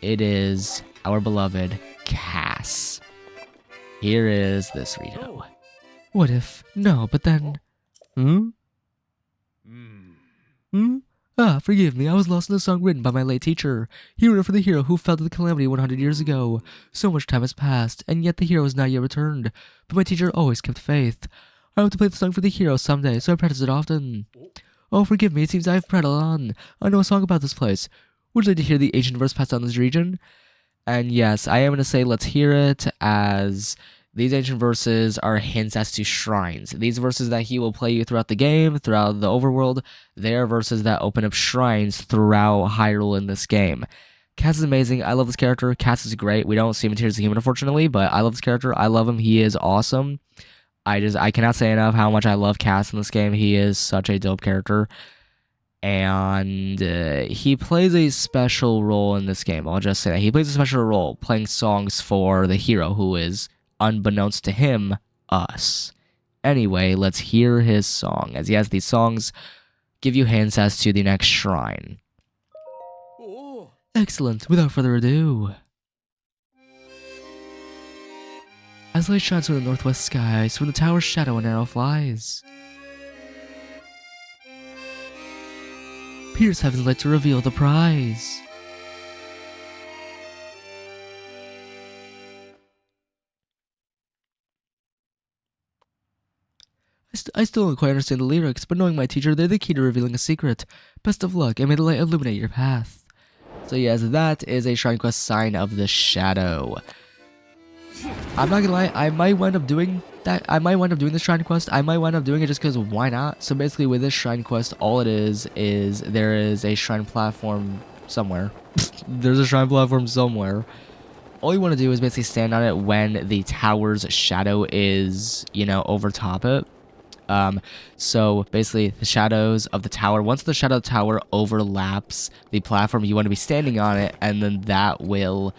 It is our beloved Cass. Here is this Rito. What if? No, but then... Ah, forgive me, I was lost in a song written by my late teacher. He wrote for the hero who fell to the Calamity 100 years ago. So much time has passed, and yet the hero has not yet returned. But my teacher always kept faith. I hope to play the song for the hero someday, so I practice it often. Oh, forgive me, it seems I have prattled on. I know a song about this place. Would you like to hear the ancient verse passed down this region? And yes, I am going to say let's hear it, as these ancient verses are hints as to shrines. These verses that he will play you throughout the game, throughout the overworld, they are verses that open up shrines throughout Hyrule in this game. Cass is amazing. I love this character. Cass is great. We don't see him in Tears of the Kingdom, unfortunately, but I love this character. I love him. He is awesome. I cannot say enough how much I love Cass in this game. He is such a dope character. And he plays a special role in this game. I'll just say that. He plays a special role playing songs for the hero, who is, unbeknownst to him, us. Anyway, let's hear his song, as he has these songs give you hints as to the next shrine. Oh. Excellent. Without further ado. As light shines from the northwest skies, from the tower's shadow an arrow flies. Pierce heaven's light to reveal the prize. I still don't quite understand the lyrics, but knowing my teacher, they're the key to revealing a secret. Best of luck, and may the light illuminate your path. So yes, that is a Shrine Quest Sign of the Shadow. I'm not gonna lie, I might wind up doing that. I might wind up doing this Shrine Quest. I might wind up doing it just because why not? So basically with this Shrine Quest, all it is there is a Shrine platform somewhere. There's a Shrine platform somewhere. All you want to do is basically stand on it when the tower's shadow is, you know, over top it. So basically the shadows of the tower, once the shadow of the tower overlaps the platform, you want to be standing on it, and then that will,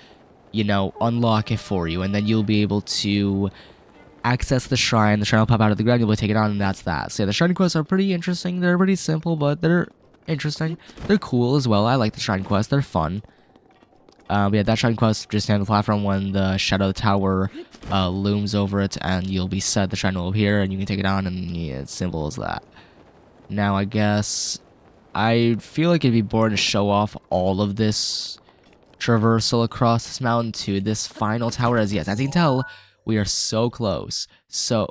you know, unlock it for you, and then you'll be able to access the shrine will pop out of the ground, you'll be able to take it on, and that's that. So yeah, the shrine quests are pretty interesting. They're pretty simple, but they're interesting. They're cool as well. I like the shrine quests. They're fun. Yeah, that shrine quest, just stand on the platform when the shadow tower looms over it, and you'll be set. The shrine will appear, and you can take it on, and yeah, it's simple as that. Now, I guess I feel like it'd be boring to show off all of this traversal across this mountain to this final tower, as yes, as you can tell, we are so close. So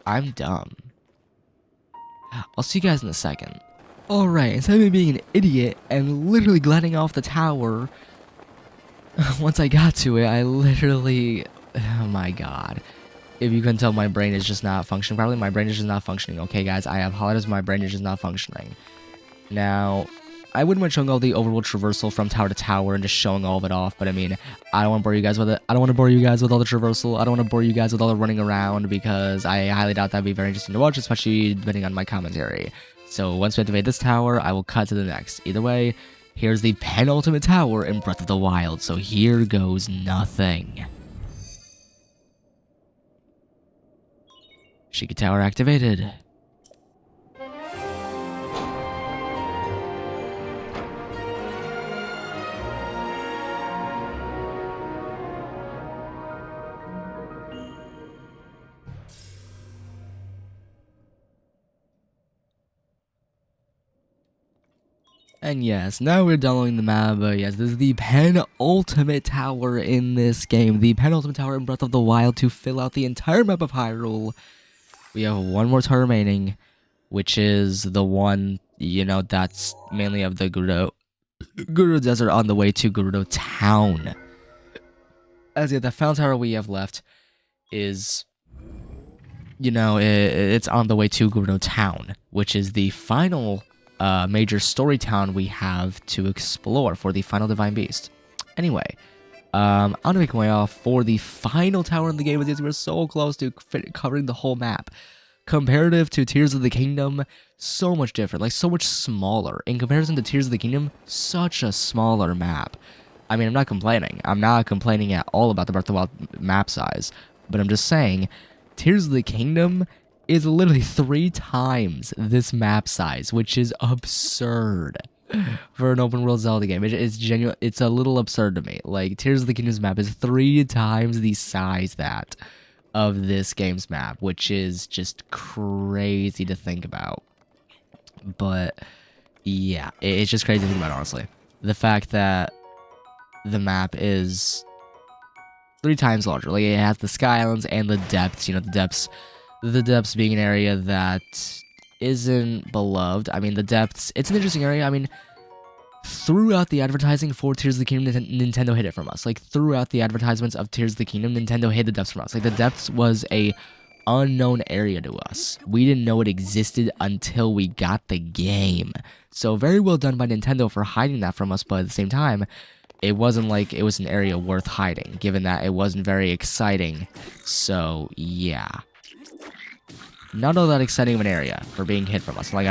I'm dumb. I'll see you guys in a second. Alright, instead of me being an idiot and literally gliding off the tower, once I got to it, I literally, oh my god. If you couldn't tell, my brain is just not functioning properly. My brain is just not functioning. Okay, guys, I apologize, my brain is just not functioning. Now, I wouldn't mind showing all the overworld traversal from tower to tower and just showing all of it off, but I mean, I don't want to bore you guys with it. I don't want to bore you guys with all the traversal. I don't want to bore you guys with all the running around, because I highly doubt that'd be very interesting to watch, especially depending on my commentary. So once we activate this tower, I will cut to the next. Either way, here's the penultimate tower in Breath of the Wild, so here goes nothing. Sheikah Tower activated. And yes, now we're downloading the map, but yes, this is the penultimate tower in this game. The penultimate tower in Breath of the Wild to fill out the entire map of Hyrule. We have one more tower remaining, which is the one, you know, that's mainly of the Gerudo Desert on the way to Gerudo Town. As yet, the final tower we have left is, you know, it's on the way to Gerudo Town, which is the final major story town we have to explore for the final Divine Beast. Anyway, I'm gonna make my way off for the final tower in the game, because we're so close to covering the whole map. Comparative to Tears of the Kingdom, so much different, like so much smaller. In comparison to Tears of the Kingdom, such a smaller map. I mean, I'm not complaining. I'm not complaining at all about the Breath of the Wild map size, but I'm just saying, Tears of the Kingdom is literally 3 times this map size, which is absurd for an open world Zelda game. It's genuine. It's a little absurd to me. Like, Tears of the Kingdom's map is 3 times the size of this game's map, which is just crazy to think about. But yeah, it's just crazy to think about, honestly. The fact that the map is 3 times larger. Like, it has the Sky Islands and the depths. You know, the depths being an area that isn't beloved. I mean, the depths, it's an interesting area. I mean, throughout the advertising for Tears of the Kingdom, Nintendo hid it from us. Like, throughout the advertisements of Tears of the Kingdom, Nintendo hid the depths from us. Like, the depths was a unknown area to us. We didn't know it existed until we got the game. So, very well done by Nintendo for hiding that from us, but at the same time, it wasn't like it was an area worth hiding, given that it wasn't very exciting. So, yeah. Not all that exciting of an area for being hid from us. Like,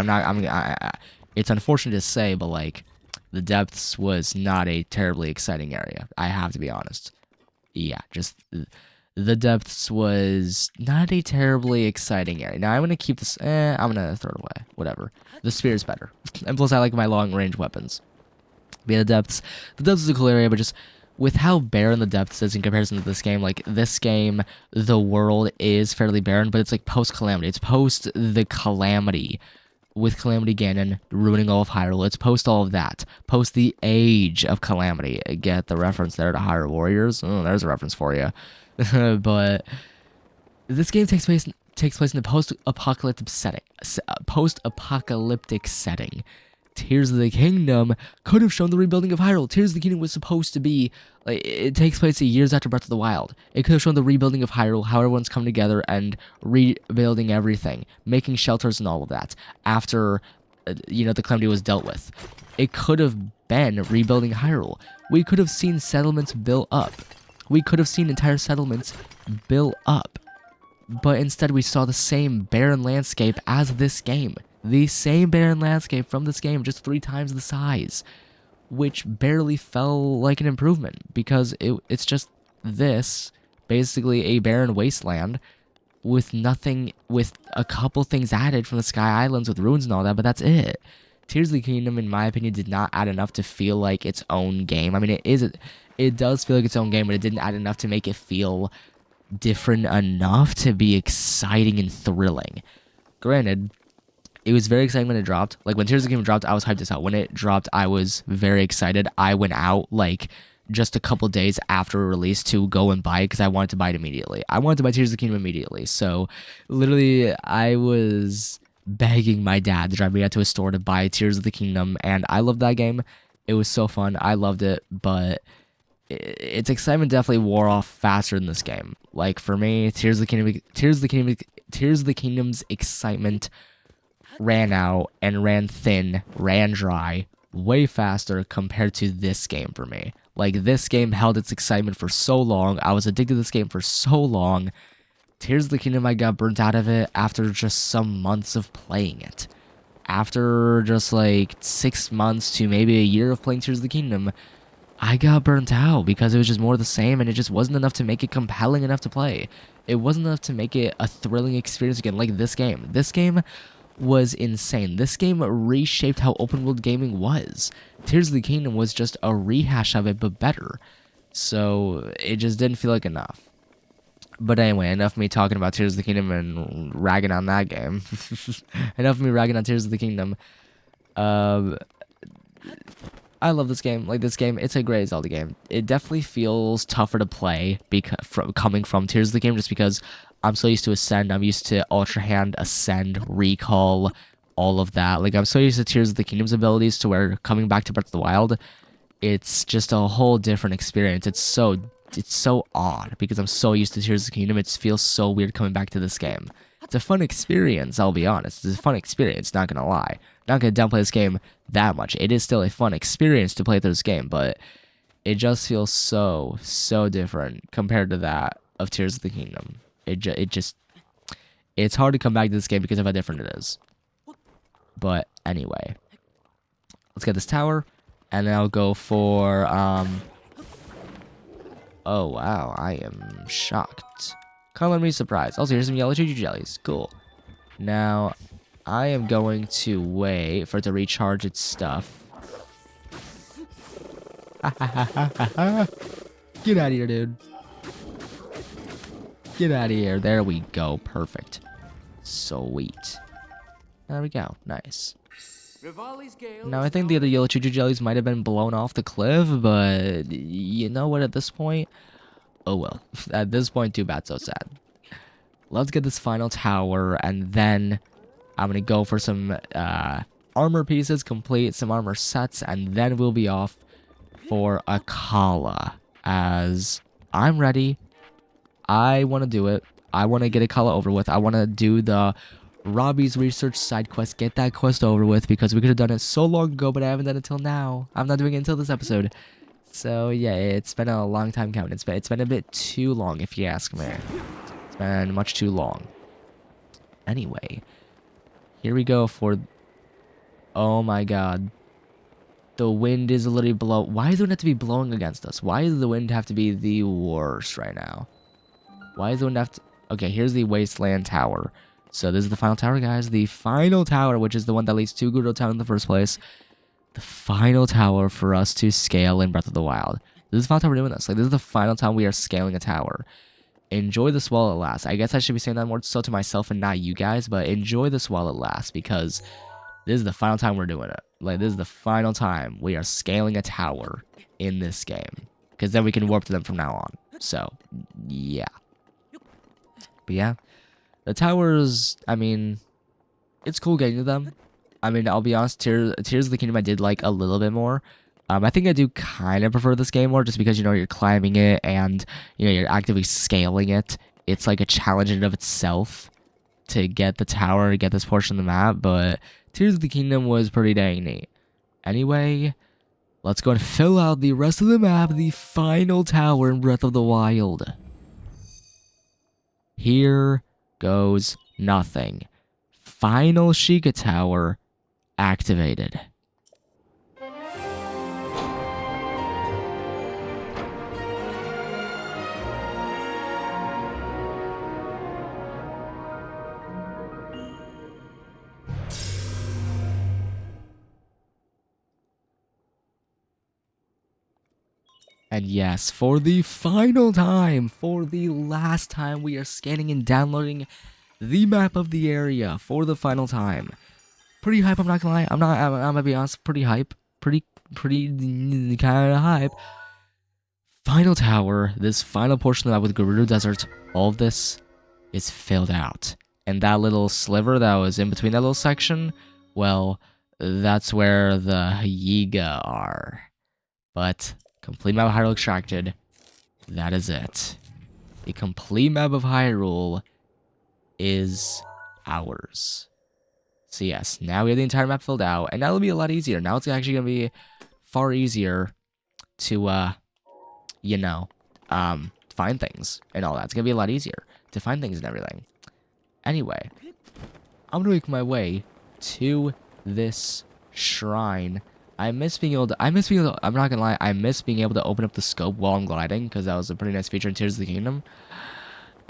it's unfortunate to say, but like, the depths was not a terribly exciting area. I have to be honest. Yeah, just the depths was not a terribly exciting area. Now I'm gonna keep this. I'm gonna throw it away. Whatever. The spear is better, and plus I like my long range weapons. But yeah, the depths is a cool area, but just with how barren the depths is in comparison to this game, like, this game, the world is fairly barren, but it's like post-Calamity. It's post the Calamity, with Calamity Ganon ruining all of Hyrule. It's post all of that. Post the age of Calamity. Get the reference there to Hyrule Warriors? Oh, there's a reference for you. But This game takes place in a post-apocalyptic setting. Tears of the Kingdom could have shown the rebuilding of Hyrule. Tears of the Kingdom was supposed to be, like, it takes place years after Breath of the Wild. It could have shown the rebuilding of Hyrule, how everyone's come together and rebuilding everything, making shelters and all of that after, the Calamity was dealt with. It could have been rebuilding Hyrule. We could have seen settlements built up. We could have seen entire settlements built up. But instead we saw the same barren landscape as this game. The same barren landscape from this game, just 3 times the size. Which barely felt like an improvement, because it's just this, basically a barren wasteland, with nothing, with a couple things added from the Sky Islands with ruins and all that, but that's it. Tears of the Kingdom, in my opinion, did not add enough to feel like its own game. I mean, it does feel like its own game, but it didn't add enough to make it feel different enough to be exciting and thrilling. Granted, it was very exciting when it dropped. Like, when Tears of the Kingdom dropped, I was hyped as hell. When it dropped, I was very excited. I went out, like, just a couple days after release to go and buy it because I wanted to buy it immediately. I wanted to buy Tears of the Kingdom immediately. So, literally, I was begging my dad to drive me out to a store to buy Tears of the Kingdom, and I loved that game. It was so fun. I loved it, but its excitement definitely wore off faster than this game. Like, for me, Tears of the Kingdom's excitement ran out and ran thin, ran dry, way faster compared to this game for me. Like, this game held its excitement for so long. I was addicted to this game for so long. Tears of the Kingdom, I got burnt out of it after just some months of playing it. After just like 6 months to maybe a year of playing Tears of the Kingdom, I got burnt out because it was just more of the same, and it just wasn't enough to make it compelling enough to play. It wasn't enough to make it a thrilling experience again, like this game. This game was insane. This game reshaped how open world gaming was. Tears of the Kingdom was just a rehash of it, but better. So it just didn't feel like enough. But anyway, enough of me talking about Tears of the Kingdom and ragging on that game. Enough of me ragging on Tears of the Kingdom. I love this game. Like, this game, it's a great Zelda game. It definitely feels tougher to play coming from Tears of the Kingdom, just because I'm so used to Ascend. I'm used to Ultra Hand, Ascend, Recall, all of that. Like, I'm so used to Tears of the Kingdom's abilities to where coming back to Breath of the Wild, it's just a whole different experience. It's so odd because I'm so used to Tears of the Kingdom. It feels so weird coming back to this game. It's a fun experience, I'll be honest. It's a fun experience, not gonna lie. Not gonna downplay this game that much. It is still a fun experience to play through this game, but it just feels so different compared to that of Tears of the Kingdom. It's hard to come back to this game because of how different it is. But anyway, let's get this tower, and then I'll go for oh wow, I am shocked. Calamity surprise. Also, here's some yellow choo-choo jellies. Cool. Now, I am going to wait for it to recharge its stuff. Get out of here, dude. Get out of here. There we go. Perfect. Sweet. There we go. Nice. Now, I think the other yellow choo-choo jellies might have been blown off the cliff, but you know what, at this point? Oh well. At this point, too bad, so sad. Let's get this final tower, and then I'm gonna go for some armor pieces, complete some armor sets, and then we'll be off for Akkala, as I'm ready. I want to do it. I want to get Akkala over with. I want to do the Robbie's research side quest, get that quest over with, because we could have done it so long ago, but I haven't done it until now. I'm not doing it until this episode. So yeah, it's been a long time coming. It's been a bit too long, if you ask me. It's been much too long. Anyway, here we go for... Oh my god. The wind is literally Why does the wind have to be blowing against us? Why does the wind have to be the worst right now? Why does the wind have to... Okay, here's the Wasteland Tower. So this is the final tower, guys. The final tower, which is the one that leads to Gerudo Town in the first place. The final tower for us to scale in Breath of the Wild. This is the final time we're doing this. Like, this is the final time we are scaling a tower. Enjoy this while it lasts. I guess I should be saying that more so to myself and not you guys, but enjoy this while it lasts, because this is the final time we're doing it. Like, this is the final time we are scaling a tower in this game, because then we can warp to them from now on. So, yeah. But yeah, the towers, I mean, it's cool getting to them. I mean, I'll be honest, Tears of the Kingdom I did like a little bit more. I think I do kind of prefer this game more just because, you know, you're climbing it and, you know, you're actively scaling it. It's like a challenge in and of itself to get the tower, to get this portion of the map, but Tears of the Kingdom was pretty dang neat. Anyway, let's go and fill out the rest of the map, the final tower in Breath of the Wild. Here goes nothing. Final Sheikah Tower activated. And yes, for the final time, for the last time, we are scanning and downloading the map of the area for the final time. Pretty hype, I'm not gonna lie. I'm gonna be honest, pretty hype. Pretty kind of hype. Final tower, this final portion of the map with Gerudo Desert, all of this is filled out. And that little sliver that was in between that little section, well, that's where the Yiga are. But complete map of Hyrule extracted. That is it. The complete map of Hyrule is ours. So yes, now we have the entire map filled out, and that'll be a lot easier. Now it's actually gonna be far easier to, you know, find things and all that. It's gonna be a lot easier to find things and everything. Anyway, I'm gonna make my way to this shrine. I'm not gonna lie, I miss being able to open up the scope while I'm gliding, because that was a pretty nice feature in Tears of the Kingdom.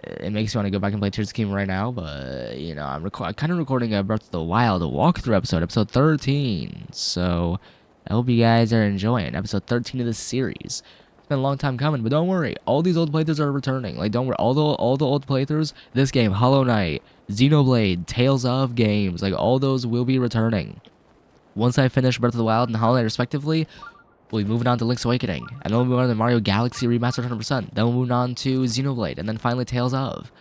It makes me want to go back and play Tears of the Kingdom right now, but, you know, I'm kind of recording a Breath of the Wild walkthrough episode 13, so I hope you guys are enjoying episode 13 of this series. It's been a long time coming, but don't worry, all these old playthroughs are returning. Like, don't worry, all the old playthroughs, this game, Hollow Knight, Xenoblade, Tales of games, like, all those will be returning. Once I finish Breath of the Wild and Hollow Knight respectively, we'll be moving on to Link's Awakening, and then we'll move on to Mario Galaxy Remastered 100%, then we'll move on to Xenoblade, and then finally Tales of.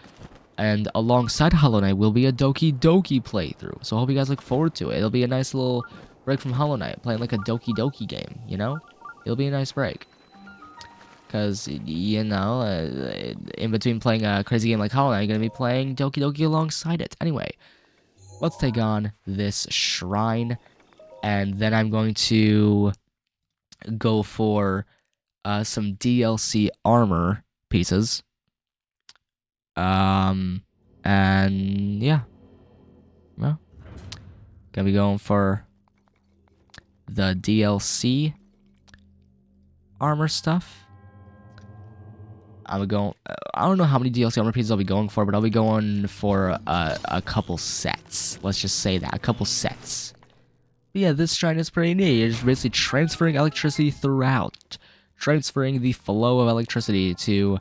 And alongside Hollow Knight will be a Doki Doki playthrough, so I hope you guys look forward to it. It'll be a nice little break from Hollow Knight, playing like a Doki Doki game, you know? It'll be a nice break. Because, you know, in between playing a crazy game like Hollow Knight, you're going to be playing Doki Doki alongside it. Anyway, let's take on this shrine, and then I'm going to go for some DLC armor pieces. And yeah. Well, gonna be going for the DLC armor stuff. I don't know how many DLC armor pieces I'll be going for, but I'll be going for a couple sets. Let's just say that, a couple sets. But yeah, this shrine is pretty neat. It's basically transferring electricity throughout. Transferring the flow of electricity to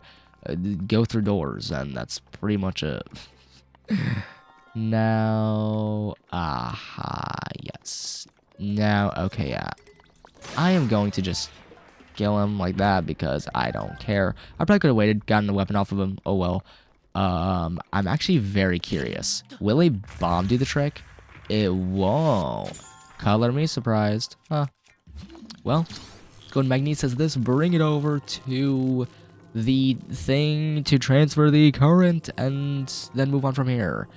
go through doors, and that's pretty much it. Now, yes. Now, okay, yeah. I am going to just kill him like that because I don't care. I probably could have waited, gotten the weapon off of him. Oh well. I'm actually very curious. Will a bomb do the trick? It won't. Color me surprised. Huh. Well, Golden Magnet says this, bring it over to the thing to transfer the current and then move on from here.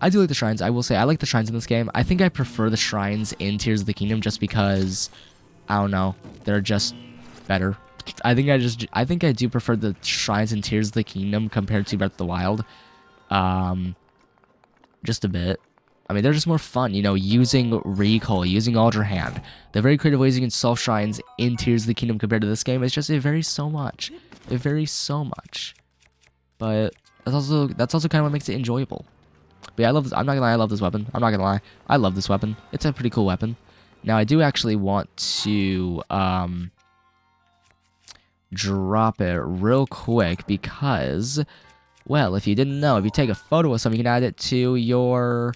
I do like the shrines. I will say I like the shrines in this game. I think I prefer the shrines in Tears of the Kingdom just because, I don't know, they're just better. I think I do prefer the shrines in Tears of the Kingdom compared to Breath of the Wild. Just a bit. I mean, they're just more fun, you know, using Recall, using Ultra Hand. The very creative ways you can solve shrines in Tears of the Kingdom compared to this game is just, it varies so much. It varies so much. But that's also kind of what makes it enjoyable. But yeah, I love this. I'm not gonna lie, I love this weapon. I'm not gonna lie. I love this weapon. It's a pretty cool weapon. Now, I do actually want to, drop it real quick because, well, if you didn't know, if you take a photo of something, you can add it to your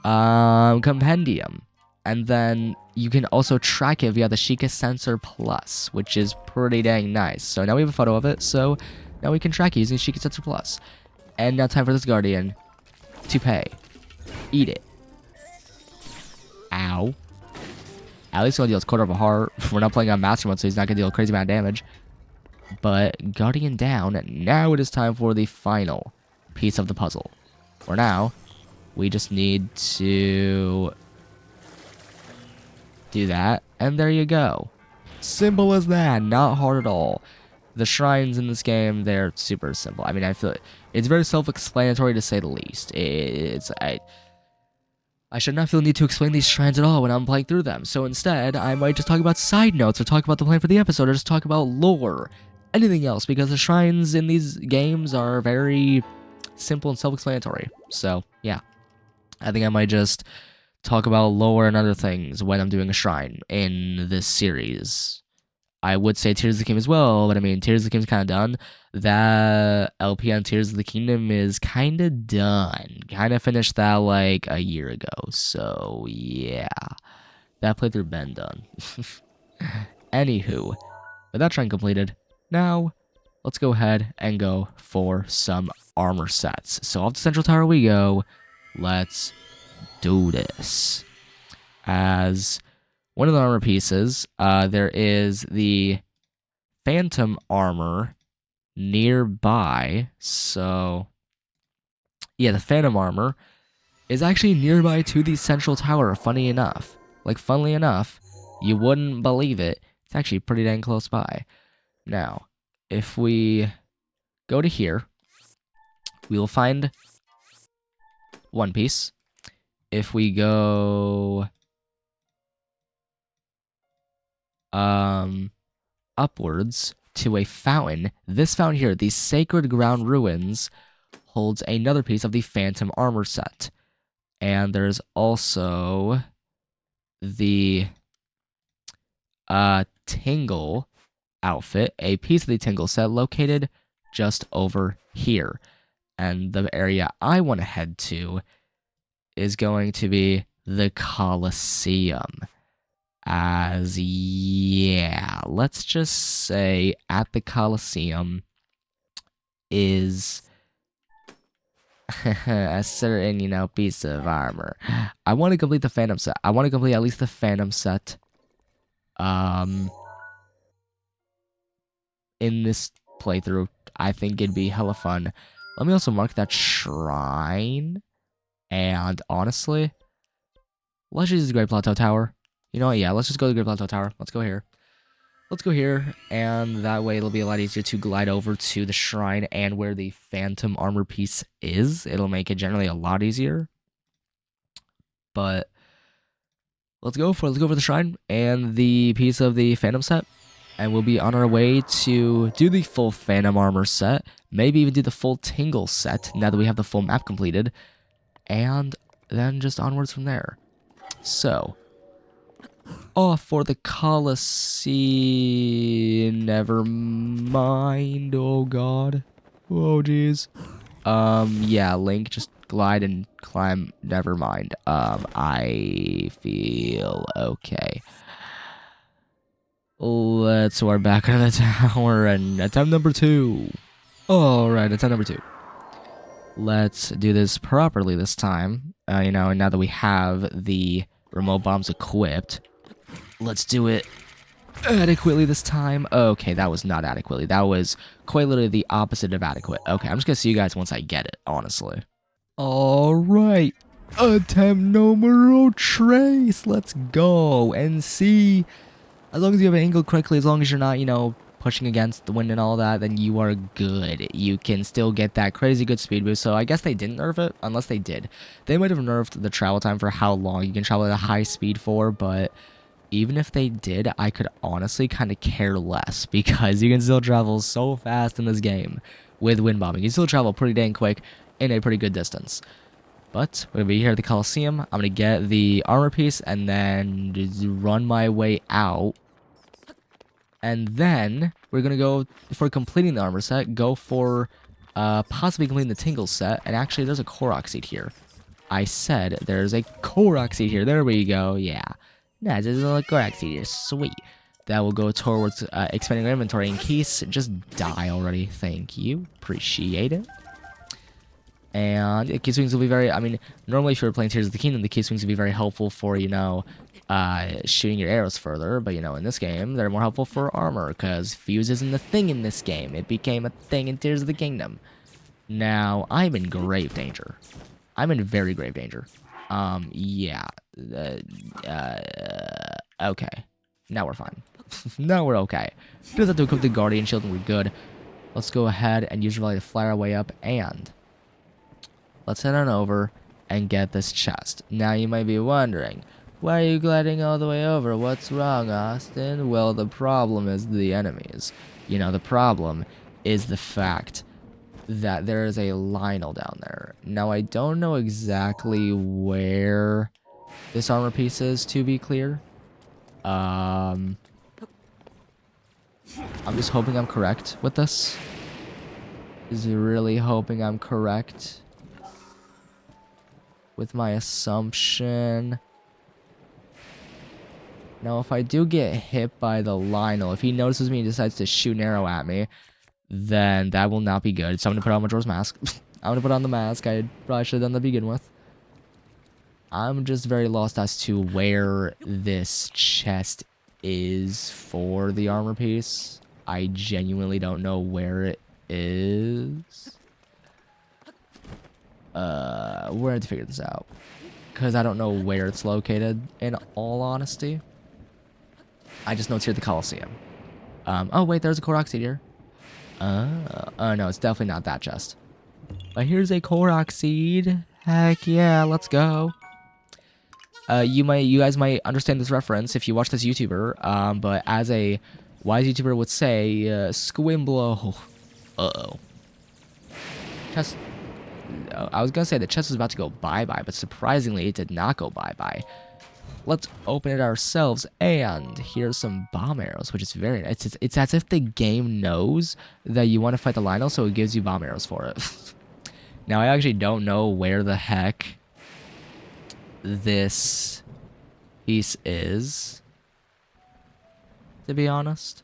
compendium, and then you can also track it via the Sheikah Sensor Plus, which is pretty dang nice. So now we have a photo of it, so now we can track it using Sheikah Sensor Plus. And now time for this guardian to pay. Eat it. Ow. At least it only deals quarter of a heart. We're not playing on master mode, so he's not going to deal a crazy amount of damage. But guardian down. Now it is time for the final piece of the puzzle. For now, we just need to do that. And there you go. Simple as that. Not hard at all. The shrines in this game, they're super simple. I mean, I feel it's very self-explanatory to say the least. I should not feel the need to explain these shrines at all when I'm playing through them. So instead, I might just talk about side notes or talk about the plan for the episode or just talk about lore. Anything else, because the shrines in these games are very simple and self-explanatory. So, yeah. I think I might just talk about lore and other things when I'm doing a shrine in this series. I would say Tears of the Kingdom as well, but I mean, Tears of the Kingdom's kind of done. That LP on Tears of the Kingdom is kind of done. Kind of finished that like a year ago. So, yeah. That playthrough been done. Anywho, with that shrine completed, now let's go ahead and go for some armor sets. So off to Central Tower we go. Let's do this. As one of the armor pieces, there is the phantom armor nearby. So, yeah, the phantom armor is actually nearby to the Central Tower, funny enough. Like, funnily enough, you wouldn't believe it. It's actually pretty dang close by. Now, if we go to here, we will find one piece. If we go upwards to a fountain, this fountain here, the Sacred Ground Ruins, holds another piece of the Phantom Armor set. And there's also the Tingle outfit, a piece of the Tingle set located just over here. And the area I want to head to is going to be the Colosseum. As, yeah, let's just say at the Colosseum is a certain, piece of armor. I want to complete the Phantom set. I want to complete at least the Phantom set. In this playthrough, I think it'd be hella fun. Let me also mark that shrine. And honestly, let's just use the Great Plateau Tower. You know what? Yeah, let's just go to the Great Plateau Tower. Let's go here. Let's go here, and that way it'll be a lot easier to glide over to the shrine and where the Phantom Armor piece is. It'll make it generally a lot easier. But let's go for the shrine and the piece of the Phantom set, and we'll be on our way to do the full Phantom Armor set, maybe even do the full Tingle set now that we have the full map completed, and then just onwards from there. So, off for the Colosseum. Never mind. Oh god. Oh jeez. Yeah, Link, just glide and climb. Never mind. I feel okay. So we're back on the tower and attempt number 2. Alright, attempt number 2. Let's do this properly this time. And now that we have the remote bombs equipped, let's do it adequately this time. Okay, that was not adequately. That was quite literally the opposite of adequate. Okay, I'm just gonna see you guys once I get it, honestly. Alright, attempt numero tres. Let's go and see. As long as you have it angled correctly, as long as you're not, pushing against the wind and all that, then you are good. You can still get that crazy good speed boost. So I guess they didn't nerf it, unless they did. They might have nerfed the travel time for how long you can travel at a high speed for, but even if they did, I could honestly kind of care less, because you can still travel so fast in this game with wind bombing. You can still travel pretty dang quick in a pretty good distance. But we're going to be here at the Colosseum. I'm going to get the armor piece and then just run my way out. And then we're going to go for completing the armor set, go for possibly completing the Tingle set. And actually, there's a Korok seed here. I said there's a Korok seed here. There we go. Yeah. Nah, there's a Korok seed here. Sweet. That will go towards expanding our inventory in case just die already. Thank you. Appreciate it. And key swings will be very, I mean, normally if you were playing Tears of the Kingdom, the key swings would be very helpful for, shooting your arrows further. But, in this game, they're more helpful for armor, because fuse isn't a thing in this game. It became a thing in Tears of the Kingdom. Now, I'm in grave danger. I'm in very grave danger. Yeah. Okay. Now we're fine. Now we're okay. Just have to equip the Guardian Shield and we're good. Let's go ahead and use Robbie to fly our way up, and let's head on over and get this chest. Now you might be wondering, why are you gliding all the way over? What's wrong, Austin? Well, the problem is the enemies. The problem is the fact that there is a Lionel down there. Now, I don't know exactly where this armor piece is, to be clear. I'm just hoping I'm correct with this. Is really hoping I'm correct with my assumption. Now, if I do get hit by the Lionel, if he notices me and decides to shoot an arrow at me, then that will not be good. So I'm going to put on Majora's Mask. I'm going to put on the mask. I probably should have done that to begin with. I'm just very lost as to where this chest is for the armor piece. I genuinely don't know where it is. We're going to figure this out, because I don't know where it's located, in all honesty. I just know it's here at the Coliseum. Oh wait, there's a Korok seed here. No, it's definitely not that chest. But here's a Korok seed. Heck yeah, let's go. You guys might understand this reference if you watch this YouTuber, but as a wise YouTuber would say, Squimblow. Uh-oh. Chest. I was gonna say the chest was about to go bye-bye, but surprisingly it did not go bye-bye. Let's open it ourselves, and here's some bomb arrows, which is very nice. It's as if the game knows that you want to fight the Lionel, so it gives you bomb arrows for it. Now, I actually don't know where the heck this piece is, to be honest.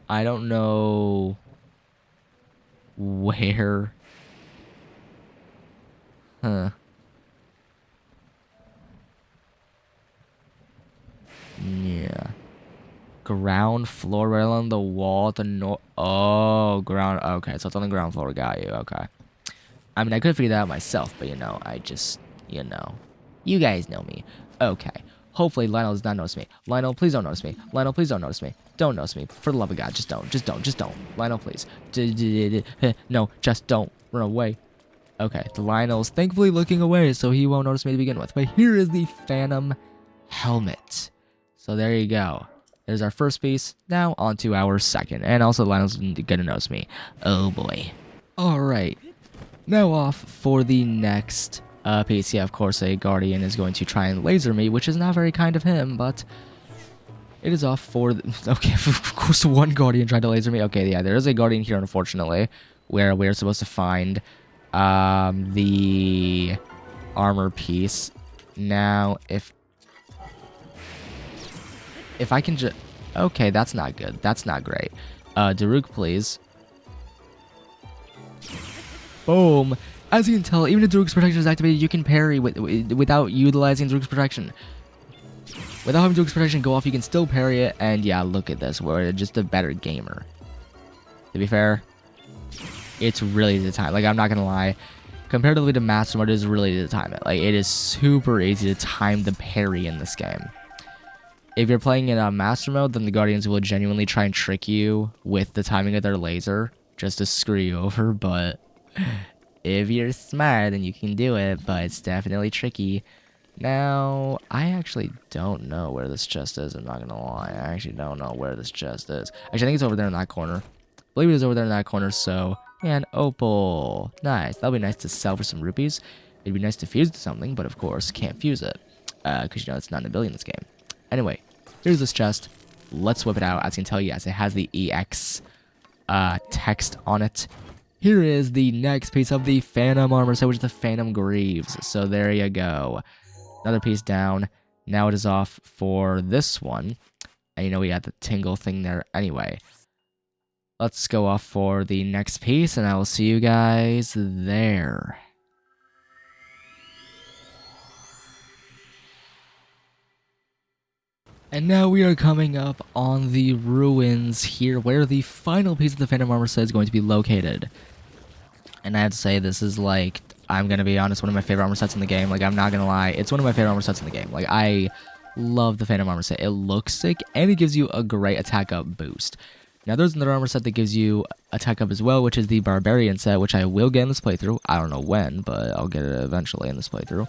I don't know where. Huh. Yeah. Ground floor right on the wall at the north. Oh, ground. Okay, so it's on the ground floor. Got you. Okay. I mean, I could have figured that out myself, but I just, you guys know me. Okay. Hopefully, Lionel does not notice me. Lionel, please don't notice me. Lionel, please don't notice me. Don't notice me. For the love of God, just don't. Just don't. Just don't. Lionel, please. No, just don't. Run away. Okay, the Lionel's thankfully looking away, so he won't notice me to begin with. But here is the Phantom Helmet. So there you go. There's our first piece. Now on to our second. And also Lionel's gonna notice me. Oh boy. Alright. Now off for the next piece. Yeah, of course a Guardian is going to try and laser me, which is not very kind of him, but it is off for okay, of course one Guardian tried to laser me. Okay, yeah, there is a Guardian here, unfortunately, where we're supposed to find the armor piece. Now, if I can just... Okay, that's not good. That's not great. Daruk, please. Boom. As you can tell, even if Daruk's protection is activated, you can parry without utilizing Daruk's protection. Without having Daruk's protection go off, you can still parry it. And yeah, look at this. We're just a better gamer. To be fair, it's really easy to time. Like, I'm not going to lie. Comparatively to Master Mode, it is really easy to time it. Like, it is super easy to time the parry in this game. If you're playing it on Master Mode, then the Guardians will genuinely try and trick you with the timing of their laser just to screw you over, but if you're smart, then you can do it, but it's definitely tricky. Now, I actually don't know where this chest is, I'm not gonna lie. I actually don't know where this chest is. Actually, I think it's over there in that corner. I believe it is over there in that corner, so... And opal. Nice. That'll be nice to sell for some rupees. It'd be nice to fuse to something, but of course, can't fuse it. Because, it's not an ability in this game. Anyway, here's this chest. Let's whip it out. As I can tell you, yes, it has the EX text on it. Here is the next piece of the Phantom armor set, which is the Phantom Greaves. So there you go. Another piece down. Now it is off for this one. And we got the tingle thing there anyway. Let's go off for the next piece, and I will see you guys there. And now we are coming up on the ruins here, where the final piece of the Phantom Armor set is going to be located. And I have to say, this is like, I'm gonna be honest, one of my favorite armor sets in the game. Like, I'm not gonna lie, it's one of my favorite armor sets in the game. Like, I love the Phantom Armor set. It looks sick, and it gives you a great attack up boost. Now, there's another armor set that gives you attack up as well, which is the Barbarian set, which I will get in this playthrough. I don't know when, but I'll get it eventually in this playthrough.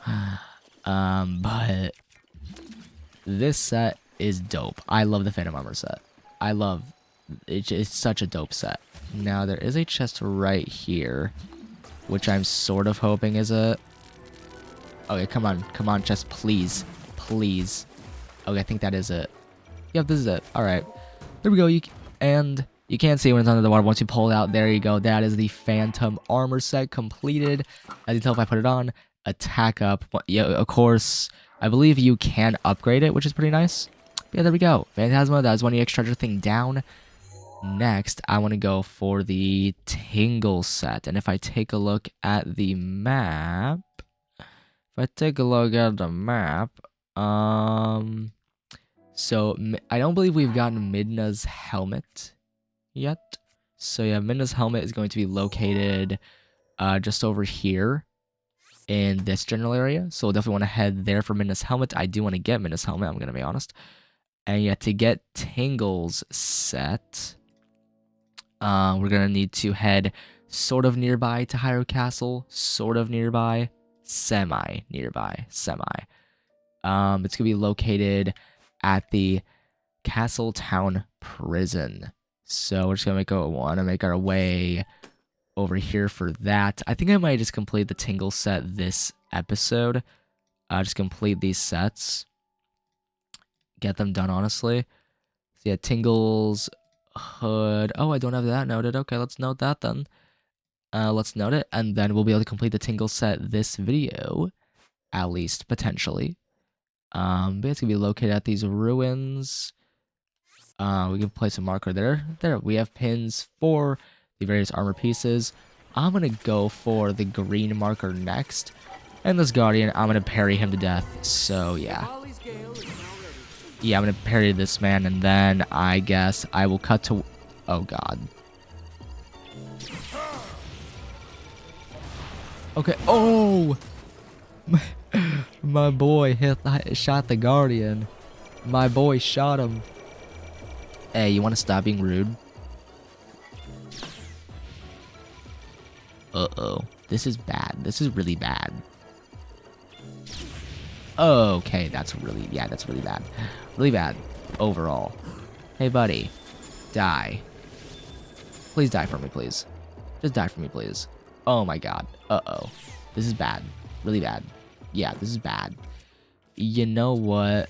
But this set is dope. I love the Phantom Armor set. I love it. It's such a dope set. Now, there is a chest right here, which I'm sort of hoping is a... Okay, come on, chest, please. Please. Okay, I think that is it. Yep, this is it. Alright. There we go. And you can't see when it's under the water. Once you pull it out, there you go. That is the Phantom Armor set completed. As you tell if I put it on, attack up. Yeah, of course, I believe you can upgrade it, which is pretty nice. But yeah, there we go. Phantasma, that is one EX treasure thing down. Next, I want to go for the Tingle set. And if I take a look at the map... So, I don't believe we've gotten Midna's helmet yet. So, yeah, Midna's helmet is going to be located just over here in this general area. So, we'll definitely want to head there for Midna's helmet. I do want to get Midna's helmet, I'm going to be honest. And yeah, to get Tingle's set, we're going to need to head sort of nearby to Hyrule Castle, sort of nearby, semi-nearby, semi. It's going to be located at the Castle Town Prison. So we're just going to make our way over here for that. I think I might just complete the Tingle set this episode. Just complete these sets. Get them done, honestly. So yeah, Tingle's hood. Oh, I don't have that noted. Okay, let's note that then. Let's note it, and then we'll be able to complete the Tingle set this video, at least potentially. But it's gonna be located at these ruins. We can place a marker there. There, we have pins for the various armor pieces. I'm gonna go for the green marker next, and this Guardian, I'm gonna parry him to death. So yeah. Yeah, I'm gonna parry this man, and then I guess I will cut to... Oh, God. Okay. Oh! My boy shot the Guardian. My boy shot him. Hey, you want to stop being rude? Uh-oh. This is bad. This is really bad. Okay, that's really bad. Really bad overall. Hey, buddy. Die. Please die for me, please. Just die for me, please. Oh my God. Uh-oh. This is bad. Really bad. Yeah, this is bad. You know what?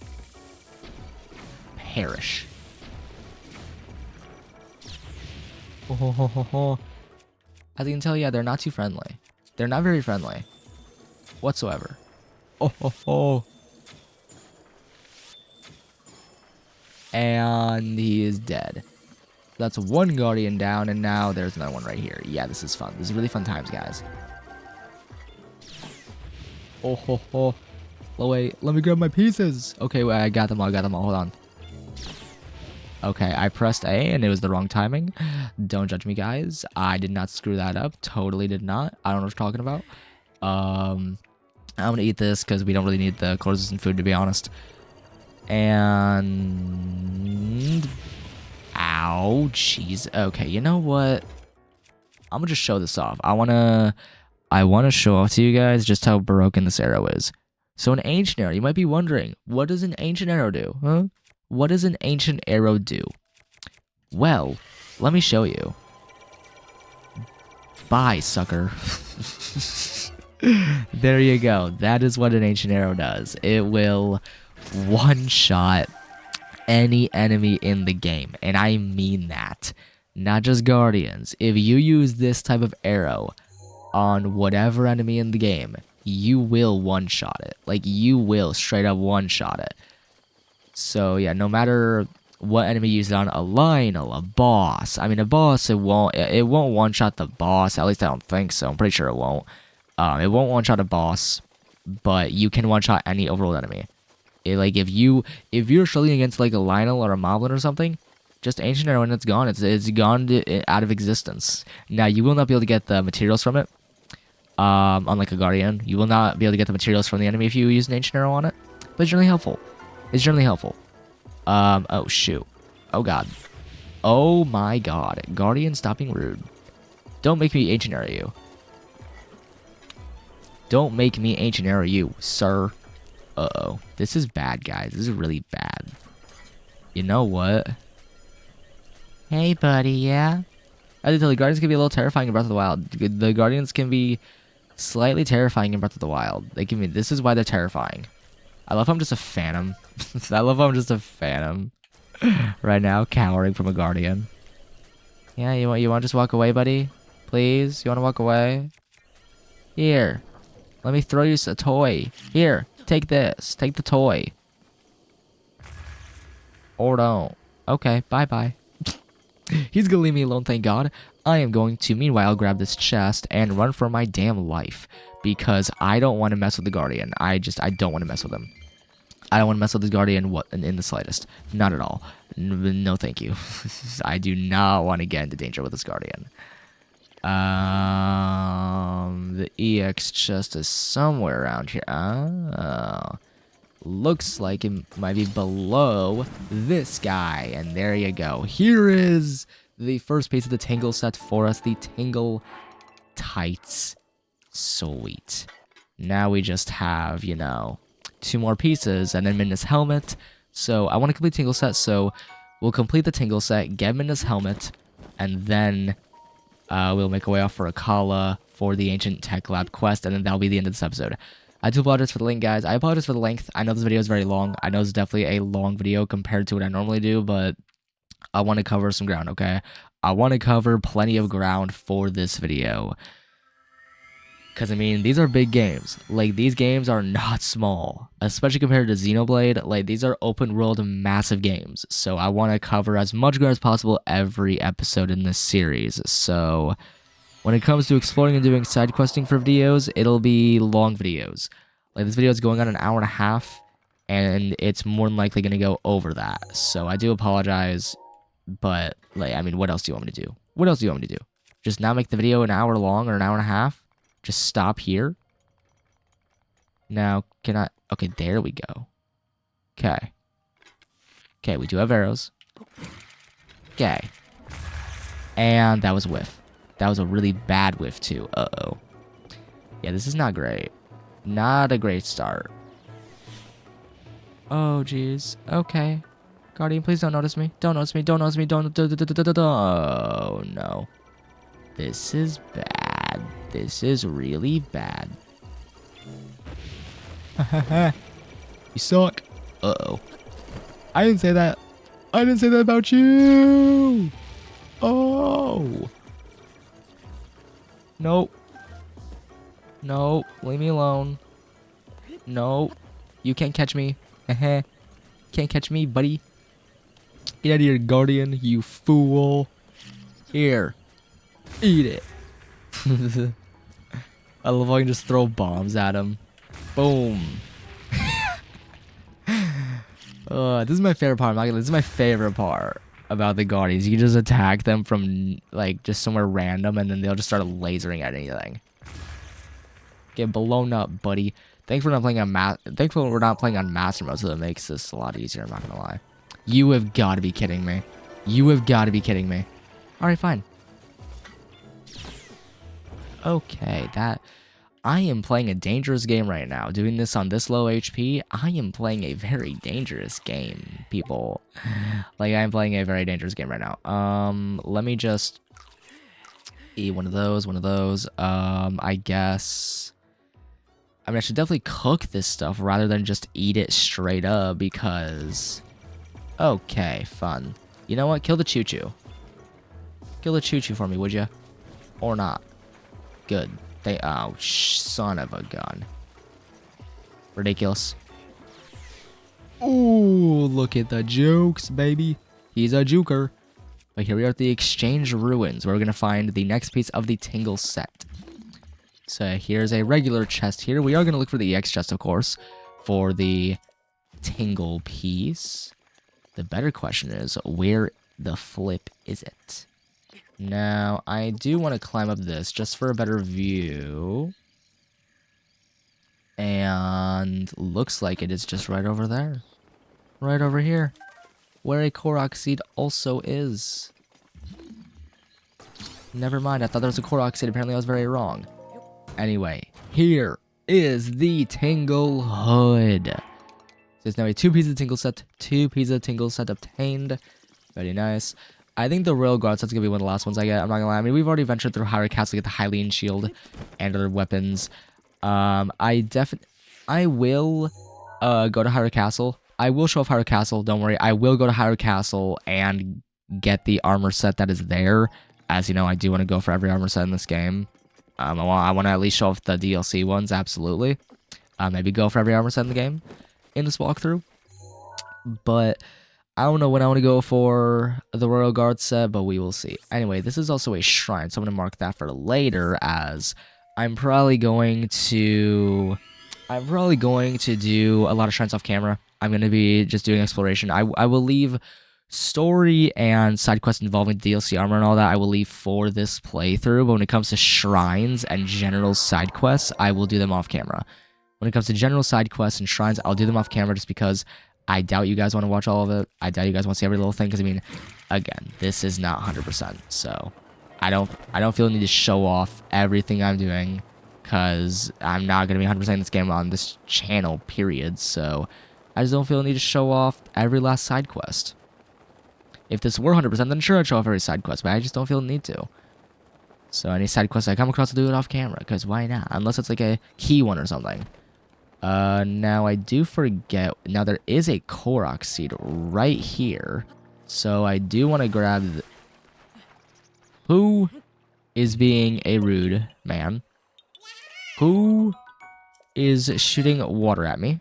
Perish. As you can tell, yeah, they're not too friendly. They're not very friendly. Whatsoever. And he is dead. That's one Guardian down, and now there's another one right here. Yeah, this is fun. This is really fun times, guys. Oh, wait, let me grab my pieces. Okay, wait, I got them all, hold on. Okay, I pressed A, and it was the wrong timing. Don't judge me, guys. I did not screw that up. Totally did not. I don't know what you're talking about. I'm gonna eat this, because we don't really need the cold-resistant food, to be honest. And... Ow, jeez. Okay, you know what? I'm gonna just show this off. I wanna show off to you guys just how broken this arrow is. So an ancient arrow, you might be wondering, what does an ancient arrow do? Huh? What does an ancient arrow do? Well, let me show you. Bye, sucker. There you go. That is what an ancient arrow does. It will one-shot any enemy in the game, and I mean that. Not just Guardians. If you use this type of arrow on whatever enemy in the game, you will one-shot it. Like, you will straight up one-shot it. So yeah, no matter what enemy you use it on, a Lionel, a boss. I mean, a boss, it won't one-shot the boss. At least I don't think so. I'm pretty sure it won't one-shot a boss, but you can one-shot any overworld enemy. Like if you're struggling against like a Lionel or a Moblin or something, just Ancient Arrow and it's gone. It's gone out of existence. Now you will not be able to get the materials from it. Unlike a Guardian, you will not be able to get the materials from the enemy if you use an Ancient Arrow on it. But it's generally helpful. It's generally helpful. Oh shoot. Oh god. Oh my god. Guardian, stop being rude. Don't make me Ancient Arrow you. Don't make me Ancient Arrow you, sir. Uh-oh. This is bad, guys. This is really bad. You know what? Hey, buddy, yeah? I did tell you, Guardians can be a little terrifying in Breath of the Wild. The Guardians can be slightly terrifying in Breath of the Wild. This is why they're terrifying. I love how I'm just a phantom. I love how I'm just a phantom. Right now, cowering from a Guardian. Yeah, you want to just walk away, buddy? Please? You want to walk away? Here. Let me throw you a toy. Here. Take this. Take the toy. Or don't. Okay, bye-bye. He's gonna leave me alone, thank God. I am going to, meanwhile, grab this chest and run for my damn life. Because I don't want to mess with the Guardian. I don't want to mess with him. I don't want to mess with this Guardian in the slightest. Not at all. No, thank you. I do not want to get into danger with this Guardian. The EX chest is somewhere around here. Oh. Looks like it might be below this guy. And there you go. Here is the first piece of the Tingle set for us. The Tingle Tights. Sweet. Now we just have, 2 more pieces and then Midna's helmet. So I want to complete Tingle set. So we'll complete the Tingle set, get Midna's helmet, and then we'll make our way off for Akkala for the Ancient Tech Lab quest, and then that'll be the end of this episode. I do apologize for the length, guys. I apologize for the length. I know this video is very long. I know it's definitely a long video compared to what I normally do, but I want to cover some ground, okay? I want to cover plenty of ground for this video. Because, these are big games. Like, these games are not small. Especially compared to Xenoblade. Like, these are open-world, massive games. So, I want to cover as much ground as possible every episode in this series. So, when it comes to exploring and doing side questing for videos, it'll be long videos. Like, this video is going on an hour and a half. And it's more than likely going to go over that. So, I do apologize. But, what else do you want me to do? What else do you want me to do? Just not make the video an hour long or an hour and a half? Just stop here. Now, can I... Okay, there we go. Okay. Okay, we do have arrows. Okay. And that was a whiff. That was a really bad whiff, too. Uh-oh. Yeah, this is not great. Not a great start. Oh, jeez. Okay. Guardian, please don't notice me. Don't notice me. Don't notice me. Don't... Oh, no. This is bad. This is really bad. You suck. Uh-oh. I didn't say that. I didn't say that about you. Oh. Nope. Nope. Leave me alone. Nope. You can't catch me. Can't catch me, buddy. Get out of here, Guardian, you fool. Here. Eat it. I love how I can just throw bombs at him. Boom. This is my favorite part. This is my favorite part about the Guardians. You can just attack them from, just somewhere random, and then they'll just start lasering at anything. Get blown up, buddy. Thankfully we're not playing on Master Mode, so that makes this a lot easier, I'm not gonna lie. You have got to be kidding me. You have got to be kidding me. Alright, fine. Okay, I am playing a dangerous game right now. Doing this on this low HP, I am playing a very dangerous game, people. I am playing a very dangerous game right now. Let me just eat one of those. I guess... I should definitely cook this stuff rather than just eat it straight up because... Okay, fun. You know what? Kill the choo-choo. Kill the choo-choo for me, would you? Or not. Good. Oh, son of a gun. Ridiculous. Ooh, look at the jokes, baby. He's a juker. But here we are at the Exchange Ruins, where we're going to find the next piece of the Tingle set. So here's a regular chest here. We are going to look for the EX chest, of course, for the tingle piece. The better question is, where the flip is it? Now, I do want to climb up this just for a better view. And looks like it is just right over there. Right over here. Where a Korok seed also is. Never mind, I thought there was a Korok seed. Apparently I was very wrong. Anyway, here is the Tingle Hood. So there's now a 2 pieces of Tingle set, 2 pieces of Tingle set obtained. Very nice. I think the Royal Guard set's gonna be one of the last ones I get. I'm not gonna lie. I mean, we've already ventured through Hyrule Castle to get the Hylian Shield and other weapons. I will go to Hyrule Castle. I will show off Hyrule Castle. Don't worry. I will go to Hyrule Castle and get the armor set that is there. As you know, I do want to go for every armor set in this game. I want to at least show off the DLC ones. Absolutely. Maybe go for every armor set in the game in this walkthrough. But I don't know when I want to go for the Royal Guard set, but we will see. Anyway, this is also a shrine, so I'm going to mark that for later, as I'm probably going to do a lot of shrines off camera. I'm going to be just doing exploration. I will leave story and side quests involving DLC armor and all that, I will leave for this playthrough. But when it comes to shrines and general side quests, I will do them off camera. When it comes to general side quests and shrines, I'll do them off camera just because I doubt you guys want to watch all of it. I doubt you guys want to see every little thing, because I mean, again, this is not 100%. So I don't feel the need to show off everything I'm doing, because I'm not going to be 100% in this game on this channel, period. So I just don't feel the need to show off every last side quest. If this were 100%, then sure I'd show off every side quest, but I just don't feel the need to. So any side quest I come across, I'll do it off camera, because why not? Unless it's like a key one or something. Now I do forget, now there is a Korok seed right here. So I do want to grab who is being a rude man? Who is shooting water at me?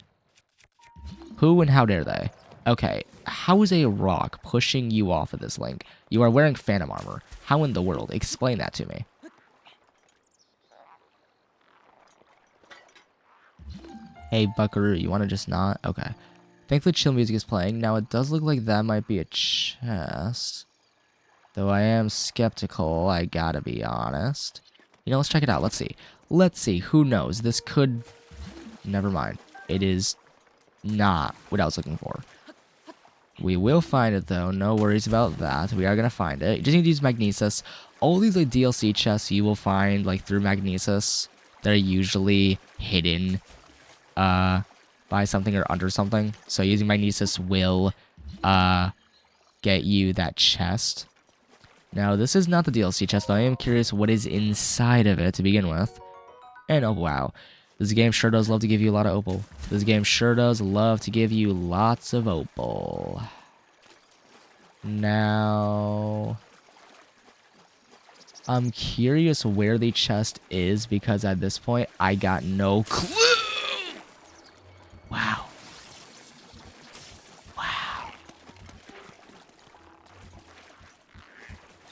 Who and how dare they? Okay, how is a rock pushing you off of this, Link? You are wearing phantom armor. How in the world? Explain that to me. Hey, Buckaroo, you want to just not? Okay. Thankfully, chill music is playing. Now, it does look like that might be a chest. Though I am skeptical, I gotta be honest. You know, let's check it out. Let's see. Let's see. Who knows? This could... Never mind. It is not what I was looking for. We will find it, though. No worries about that. We are gonna find it. You just need to use Magnesis. All these, like, DLC chests you will find, like, through Magnesis. They're usually hidden by something or under something. So using Magnesis will get you that chest. Now, this is not the DLC chest, though. I am curious what is inside of it to begin with. And oh wow, this game sure does love to give you a lot of opal. This game sure does love to give you lots of opal. Now, I'm curious where the chest is, because at this point I got no clue. Wow. Wow.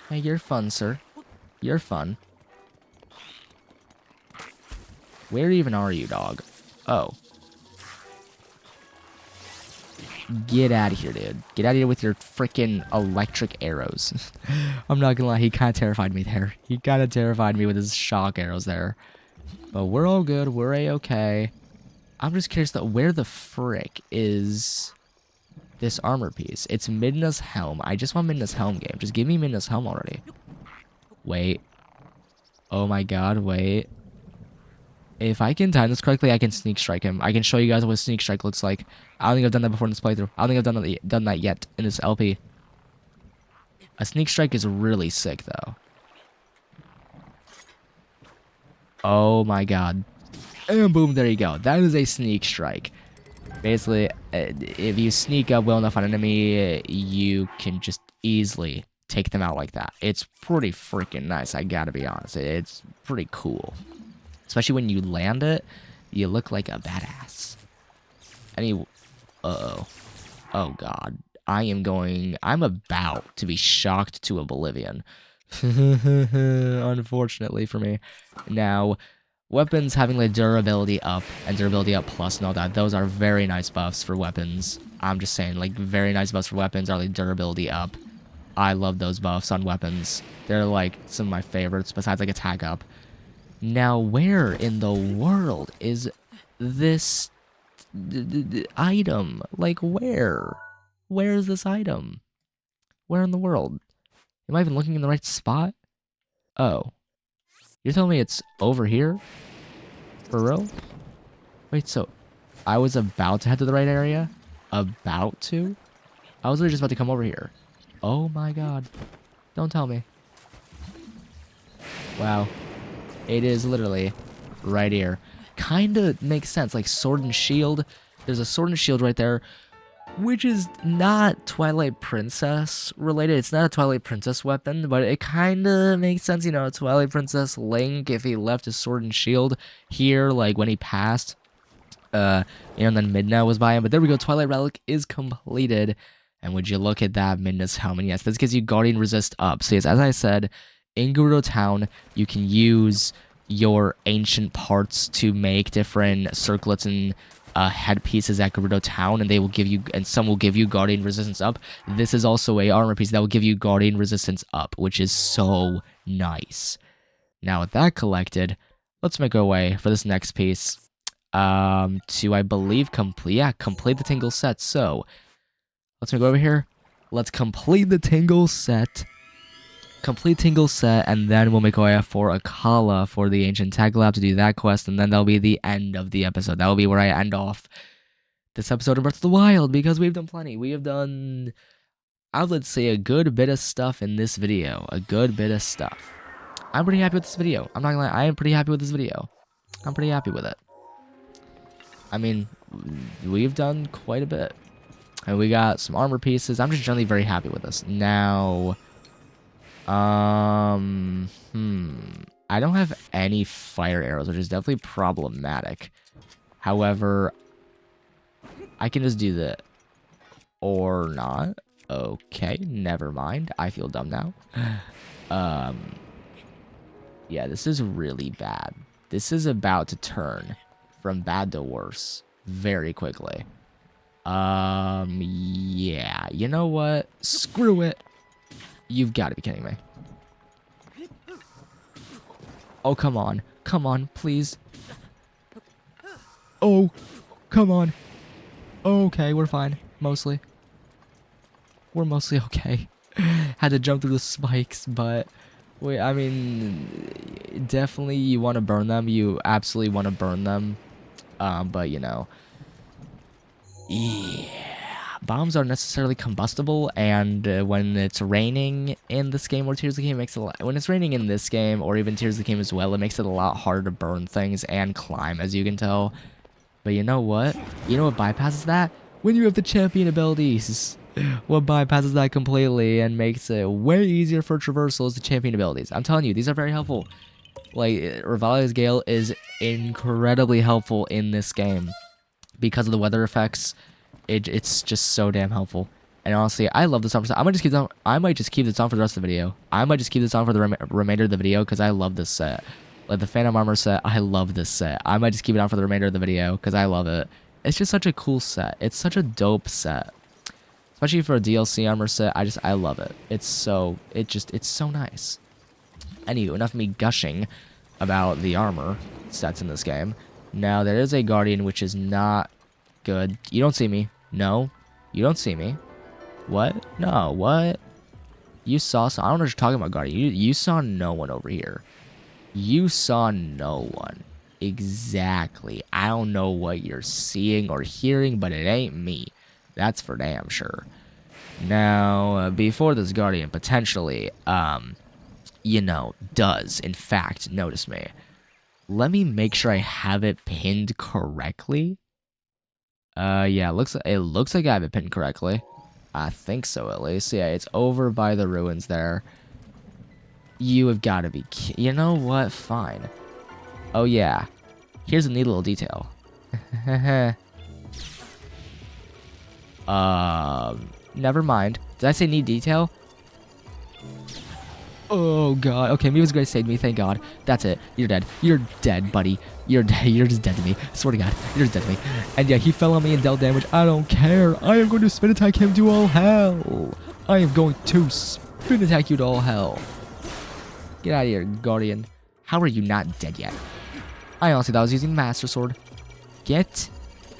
Hey, you're fun, sir. You're fun. Where even are you, dog? Oh. Get out of here, dude. Get out of here with your freaking electric arrows. I'm not gonna lie, he kind of terrified me there. He kind of terrified me with his shock arrows there. But we're all good. We're a-okay. I'm just curious, though, where the frick is this armor piece? It's Midna's helm. I just want Midna's helm, game. Just give me Midna's helm already. Wait. Oh my god, wait. If I can time this correctly, I can sneak strike him. I can show you guys what a sneak strike looks like. I don't think I've done that before in this playthrough. I don't think I've done that yet in this LP. A sneak strike is really sick, though. Oh my god. And boom, there you go. That is a sneak strike. Basically, if you sneak up well enough on an enemy, you can just easily take them out like that. It's pretty freaking nice, I gotta be honest. It's pretty cool. Especially when you land it, you look like a badass. Uh-oh. Oh, God. I'm about to be shocked to oblivion. Unfortunately for me. Now, weapons having like durability up and durability up plus and all that, those are very nice buffs for weapons. I'm just saying, like, very nice buffs for weapons are like durability up. I love those buffs on weapons. They're like some of my favorites besides like attack up. Now, where in the world is this item? Like, where? Where is this item? Where in the world? Am I even looking in the right spot? Oh. You're telling me it's over here? For real? Wait, so I was about to head to the right area? About to? I was literally just about to come over here. Oh my god. Don't tell me. Wow. It is literally right here. Kinda makes sense. Like sword and shield. There's a sword and shield right there, which is not Twilight Princess related. It's not a Twilight Princess weapon, but it kinda makes sense. You know, Twilight Princess Link, if he left his sword and shield here, like when he passed, and then Midna was by him. But there we go. Twilight Relic is completed. And would you look at that, Midna's helmet? Yes, this gives you Guardian Resist up. So yes, as I said, in Gerudo Town, you can use your ancient parts to make different circlets and headpieces at Gerudo Town, and they will give you, and some will give you Guardian Resistance up. This is also a armor piece that will give you Guardian Resistance up, which is so nice. Now with that collected, let's make our way for this next piece to, I believe, complete the Tingle set. So let's go over here. Let's complete the Tingle set. And then we'll make our way for Akkala for the Ancient Tech Lab to do that quest, and then that'll be the end of the episode. That'll be where I end off this episode of Breath of the Wild, because we've done plenty. We have done, I would say, a good bit of stuff in this video. A good bit of stuff. I'm pretty happy with this video. I'm not gonna lie, I am pretty happy with this video. I'm pretty happy with it. I mean, we've done quite a bit. And we got some armor pieces. I'm just generally very happy with this. Now, I don't have any fire arrows, which is definitely problematic. However, I can just do that. Or not. Okay, never mind. I feel dumb now. Yeah, this is really bad. This is about to turn from bad to worse very quickly. Yeah, you know what? Screw it. You've got to be kidding me. Oh, come on. Come on, please. Oh, come on. Okay, we're fine. Mostly. We're mostly okay. Had to jump through the spikes, but wait, I mean, definitely you want to burn them. You absolutely want to burn them. But you know, yeah, bombs aren't necessarily combustible, and when it's raining in this game or Tears of the Kingdom, it makes it a lot, when it's raining in this game or even Tears of the Kingdom as well, it makes it a lot harder to burn things and climb, as you can tell. But you know what? You know what bypasses that? When you have the champion abilities. What bypasses that completely and makes it way easier for traversal is the champion abilities. I'm telling you, these are very helpful. Like, Revalia's Gale is incredibly helpful in this game. Because of the weather effects, it's just so damn helpful. And honestly, I love this song. I might just keep this on. I might just keep this on for the rest of the video. I might just keep this on for the remainder of the video because I love this set. Like the Phantom Armor set, I love this set. I might just keep it on for the remainder of the video because I love it. It's just such a cool set. It's such a dope set. Especially for a DLC armor set, I love it. It's so nice. Anywho, enough of me gushing about the armor sets in this game. Now, there is a Guardian, which is not good. You don't see me. No. You don't see me. What? No, what? You saw some... I don't know what you're talking about, Guardian. You saw no one over here. You saw no one. Exactly. I don't know what you're seeing or hearing, but it ain't me. That's for damn sure. Now, before this Guardian potentially, you know, does, in fact, notice me, let me make sure I have it pinned correctly. Yeah, it looks like I have it pinned correctly. I think so, at least. Yeah, it's over by the ruins there. You have got to be you know what? Fine. Oh, yeah. Here's a neat little detail. Never mind. Did I say neat detail? Oh god. Okay, AwesomeGuy saved me. Thank God. That's it. You're dead. You're dead, buddy. You're dead. You're just dead to me. I swear to God. You're just dead to me. And yeah, he fell on me and dealt damage. I don't care. I am going to spin attack him to all hell. I am going to spin attack you to all hell. Get out of here, Guardian. How are you not dead yet? I honestly thought I was using Master Sword. Get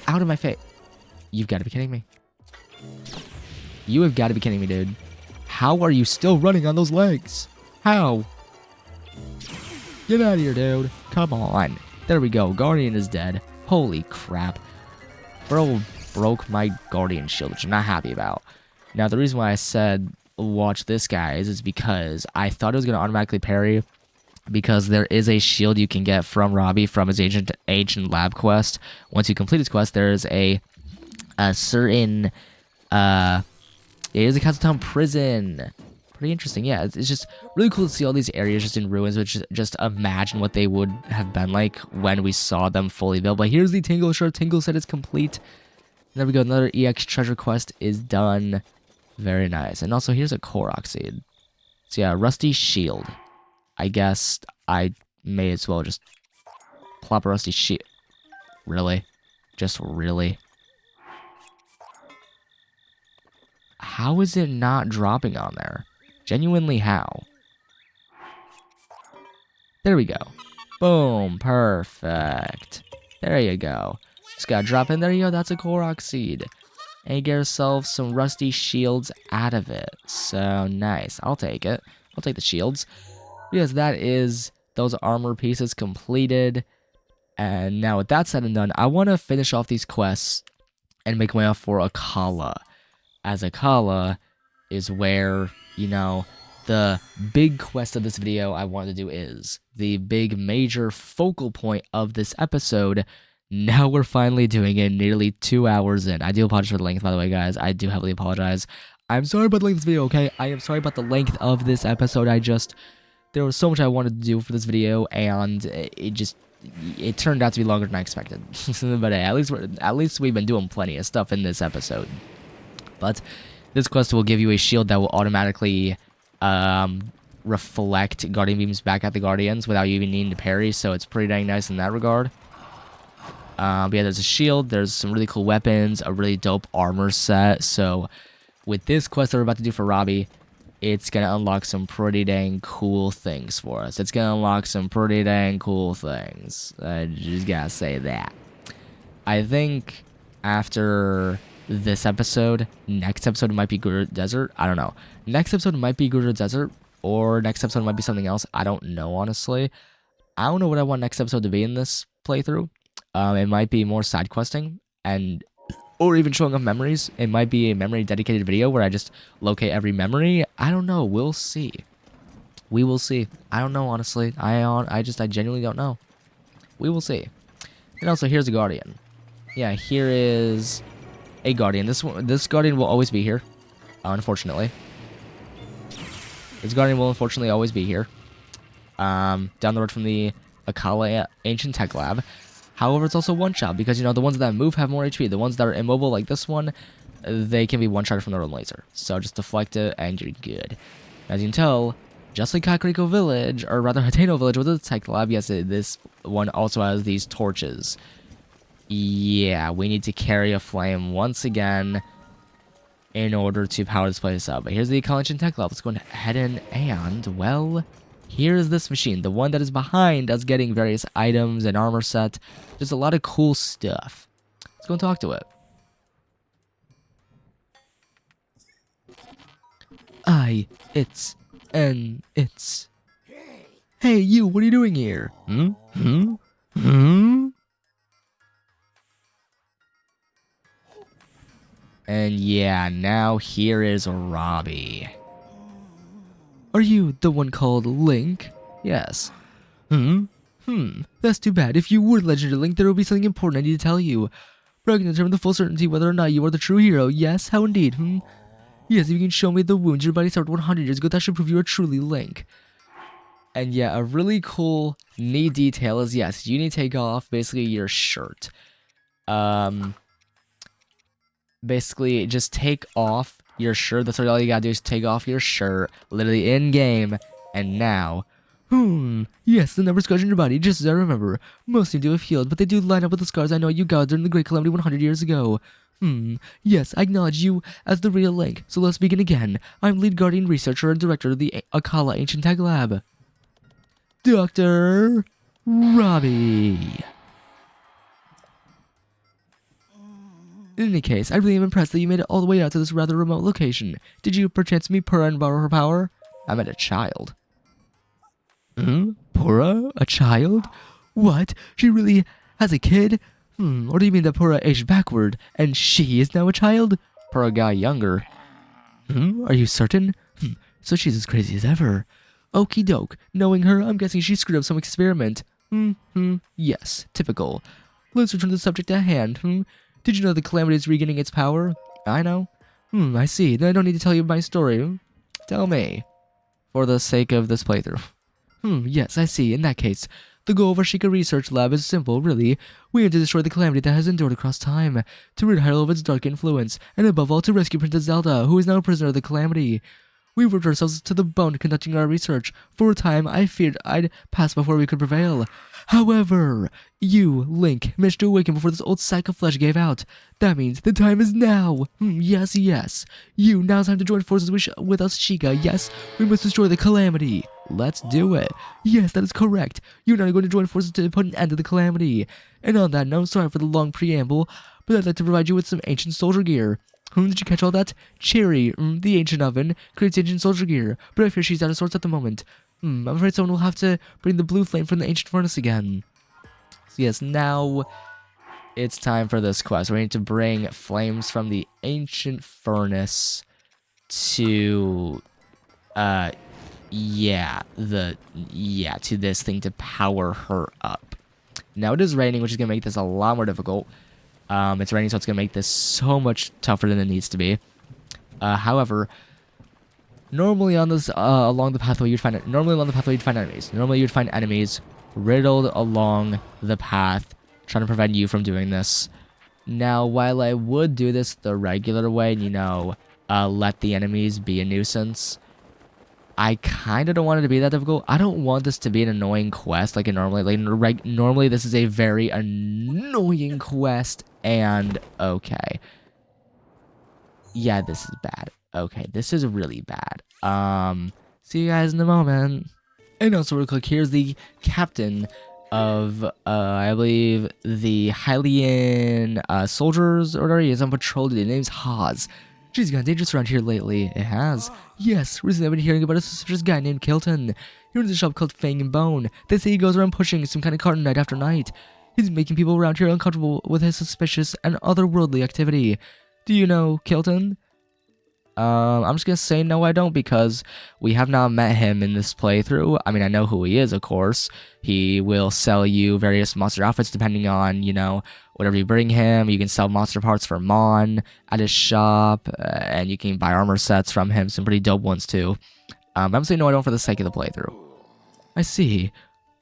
out of my face. You've got to be kidding me. You have got to be kidding me, dude. How are you still running on those legs? How? Get out of here, dude. Come on. There we go. Guardian is dead. Holy crap. Bro broke my Guardian shield, which I'm not happy about. Now, the reason why I said watch this, guys, is because I thought it was going to automatically parry, because there is a shield you can get from Robbie from his Ancient Lab quest. Once you complete his quest, there is a certain... here's the Castletown prison. Pretty interesting. Yeah, it's just really cool to see all these areas just in ruins, which just imagine what they would have been like when we saw them fully built. But here's the Tingle shirt. Tingle said it's complete. There we go. Another EX treasure quest is done. Very nice. And also, here's a Korok seed. So yeah, rusty shield. I guess I may as well just plop a rusty shield. Really? Just really? How is it not dropping on there? Genuinely, how? There we go. Boom. Perfect. There you go. Just gotta drop in. There you go. That's a Korok seed. And you get yourself some rusty shields out of it. So nice. I'll take it. I'll take the shields. Yes, that is those armor pieces completed. And now with that said and done, I want to finish off these quests and make my way up for Akkala. As Akkala is where, you know, the big quest of this video I wanted to do is. The big major focal point of this episode. Now we're finally doing it, nearly 2 hours in. I do apologize for the length, by the way, guys. I do heavily apologize. I'm sorry about the length of this video, okay? I am sorry about the length of this episode. There was so much I wanted to do for this video, and it turned out to be longer than I expected. But hey, at least we've been doing plenty of stuff in this episode. But this quest will give you a shield that will automatically reflect Guardian Beams back at the Guardians without you even needing to parry, so it's pretty dang nice in that regard. But yeah, there's a shield, there's some really cool weapons, a really dope armor set, so with this quest that we're about to do for Robbie, it's going to unlock some pretty dang cool things for us. It's going to unlock some pretty dang cool things. I just gotta say that. I think after this episode, next episode might be Guru Desert. I don't know. Next episode might be Guru Desert, or next episode might be something else. I don't know, honestly. I don't know what I want next episode to be in this playthrough. It might be more side questing, or even showing off memories. It might be a memory dedicated video where I just locate every memory. I don't know. We'll see. We will see. I don't know, honestly. I genuinely don't know. We will see. And also, here's a Guardian. Yeah, here is a Guardian. This Guardian will always be here, unfortunately. This Guardian will unfortunately always be here. Down the road from the Akkala Ancient Tech Lab. However, it's also one-shot, because, you know, the ones that move have more HP. The ones that are immobile, like this one, they can be one-shotted from their own laser. So just deflect it, and you're good. As you can tell, just like Kakariko Village, or rather Hateno Village with the Tech Lab, yes, this one also has these torches. Yeah, we need to carry a flame once again in order to power this place up. But here's the Akkala Ancient Tech Lab. Let's go ahead and, well, here's this machine, the one that is behind us getting various items and armor set. There's a lot of cool stuff. Let's go and talk to it. It's. Hey, you, what are you doing here? And yeah, now here is Robbie. Are you the one called Link? Yes. That's too bad. If you were legendary Link, there will be something important I need to tell you. But I can determine the full certainty whether or not you are the true hero. Yes, how indeed? Yes, if you can show me the wounds your body suffered 100 years ago, that should prove you are truly Link. And yeah, a really cool, neat detail is, yes, you need to take off basically your shirt. Basically, just take off your shirt. That's all you gotta do is take off your shirt, literally in game, And now... yes, the numbers scars in your body, just as I remember. Most seem to have healed, but they do line up with the scars I know you got during the Great Calamity 100 years ago. Yes, I acknowledge you as the real Link, so let's begin again. I'm lead guardian researcher and director of the Akkala Ancient Tech Lab. Dr. Robbie. In any case, I really am impressed that you made it all the way out to this rather remote location. Did you perchance meet Purah and borrow her power? I met a child. Purah? A child? What? She really has a kid? Or do you mean that Purah aged backward, and she is now a child? Purah got younger. Are you certain? So she's as crazy as ever. Okie doke. Knowing her, I'm guessing she screwed up some experiment. Yes, typical. Let's return to the subject at hand. Did you know the Calamity is regaining its power? I know. I see. Then I don't need to tell you my story. Tell me. For the sake of this playthrough. Yes, I see. In that case, the goal of our Sheikah Research Lab is simple, really. We aim to destroy the Calamity that has endured across time, to rid Hyrule of its dark influence, and above all, to rescue Princess Zelda, who is now a prisoner of the Calamity. We worked ourselves to the bone conducting our research. For a time, I feared I'd pass before we could prevail. However, you, Link, managed to awaken before this old sack of flesh gave out. That means the time is now. Yes. You, now it's time to join forces with us, Sheikah. Yes, we must destroy the Calamity. Let's do it. Yes, that is correct. You're now going to join forces to put an end to the Calamity. And on that note, sorry for the long preamble, but I'd like to provide you with some ancient soldier gear. Did you catch all that? Cherry, the ancient oven, creates ancient soldier gear, but I fear she's out of sorts at the moment. I'm afraid someone will have to bring the blue flame from the ancient furnace again. So yes, now it's time for this quest. We need to bring flames from the ancient furnace to, to this thing to power her up. Now it is raining, which is going to make this a lot more difficult. It's raining, so it's going to make this so much tougher than it needs to be. However, normally on this, along the pathway, you'd find enemies. Normally you'd find enemies riddled along the path, trying to prevent you from doing this. Now, while I would do this the regular way, let the enemies be a nuisance, I kind of don't want it to be that difficult. I don't want this to be an annoying quest like it normally. Normally this is a very annoying quest, and okay. Yeah, this is bad. Okay, this is really bad. See you guys in a moment. And also real quick, here's the captain of, I believe, the Hylian soldiers, or whatever he is on patrol today. His name's Haas. She's gotten dangerous around here lately. It has. Yes, recently I've been hearing about a suspicious guy named Kilton. He runs a shop called Fang and Bone. They say he goes around pushing some kind of carton night after night. He's making people around here uncomfortable with his suspicious and otherworldly activity. Do you know Kilton? I'm just gonna say no, I don't, because we have not met him in this playthrough. I mean, I know who he is, of course. He will sell you various monster outfits depending on, whatever you bring him. You can sell monster parts for Mon at his shop, and you can buy armor sets from him, some pretty dope ones too. I'm saying no, I don't for the sake of the playthrough. I see.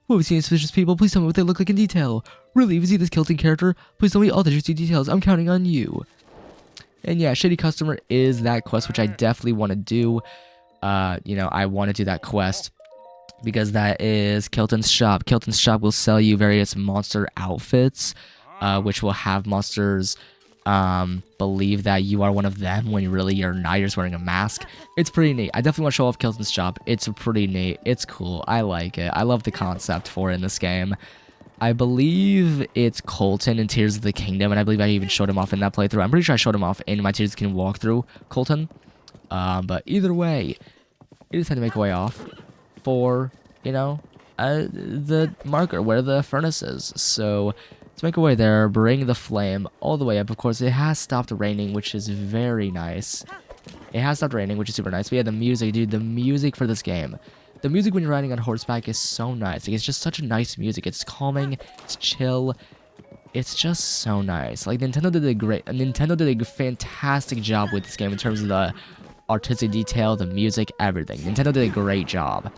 Well, we've seen suspicious people. Please tell me what they look like in detail. Really, if you see this Kilton character, please tell me all the juicy details. I'm counting on you. And yeah, Shady Customer is that quest, which I definitely want to do. I want to do that quest because that is Kilton's shop. Kilton's shop will sell you various monster outfits, which will have monsters believe that you are one of them when really you're not. You're just wearing a mask. It's pretty neat. I definitely want to show off Kilton's shop. It's pretty neat. It's cool. I like it. I love the concept for it in this game. I believe it's Colton in Tears of the Kingdom, and I believe I even showed him off in that playthrough. I'm pretty sure I showed him off in my Tears of the Kingdom walkthrough, Colton. But either way, it is time to make our way off for, the marker where the furnace is. So, let's make our way there, bring the flame all the way up. Of course, it has stopped raining, which is very nice. It has stopped raining, which is super nice. But yeah, the music, dude, the music for this game. The music when you're riding on horseback is so nice. Like, it's just such a nice music. It's calming. It's chill. It's just so nice. Like, Nintendo did a fantastic job with this game in terms of the artistic detail, the music, everything. Nintendo did a great job.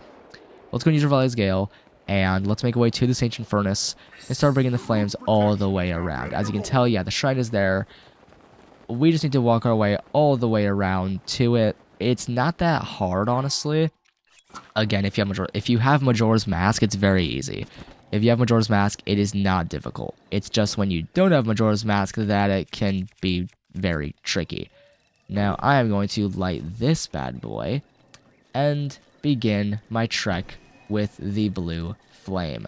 Let's go and use Revali's Gale, and let's make our way to this ancient furnace and start bringing the flames all the way around. As you can tell, yeah, the shrine is there. We just need to walk our way all the way around to it. It's not that hard, honestly. Again, if you have Majora's Mask, it's very easy. If you have Majora's Mask, it is not difficult. It's just when you don't have Majora's Mask that it can be very tricky. Now, I am going to light this bad boy and begin my trek with the blue flame.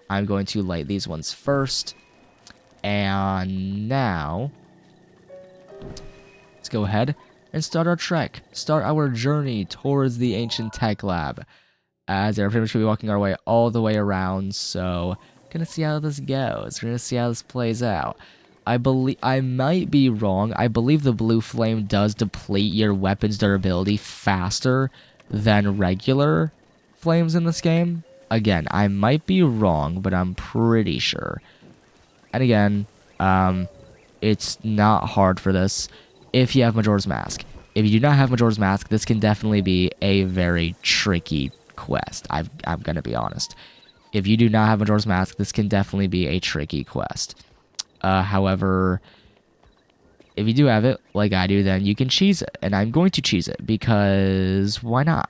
I'm going to light these ones first. And now, let's go ahead and start our trek. Start our journey towards the Ancient Tech Lab. As we're pretty much going to be walking our way all the way around, so gonna see how this goes. We're gonna see how this plays out. I might be wrong. I believe the blue flame does deplete your weapon's durability faster than regular flames in this game. Again, I might be wrong, but I'm pretty sure. And again, it's not hard for this if you have Majora's Mask. If you do not have Majora's Mask, this can definitely be a very tricky quest. I'm gonna be honest. If you do not have Majora's Mask, this can definitely be a tricky quest. However, if you do have it, like I do, then you can cheese it. And I'm going to cheese it, because why not?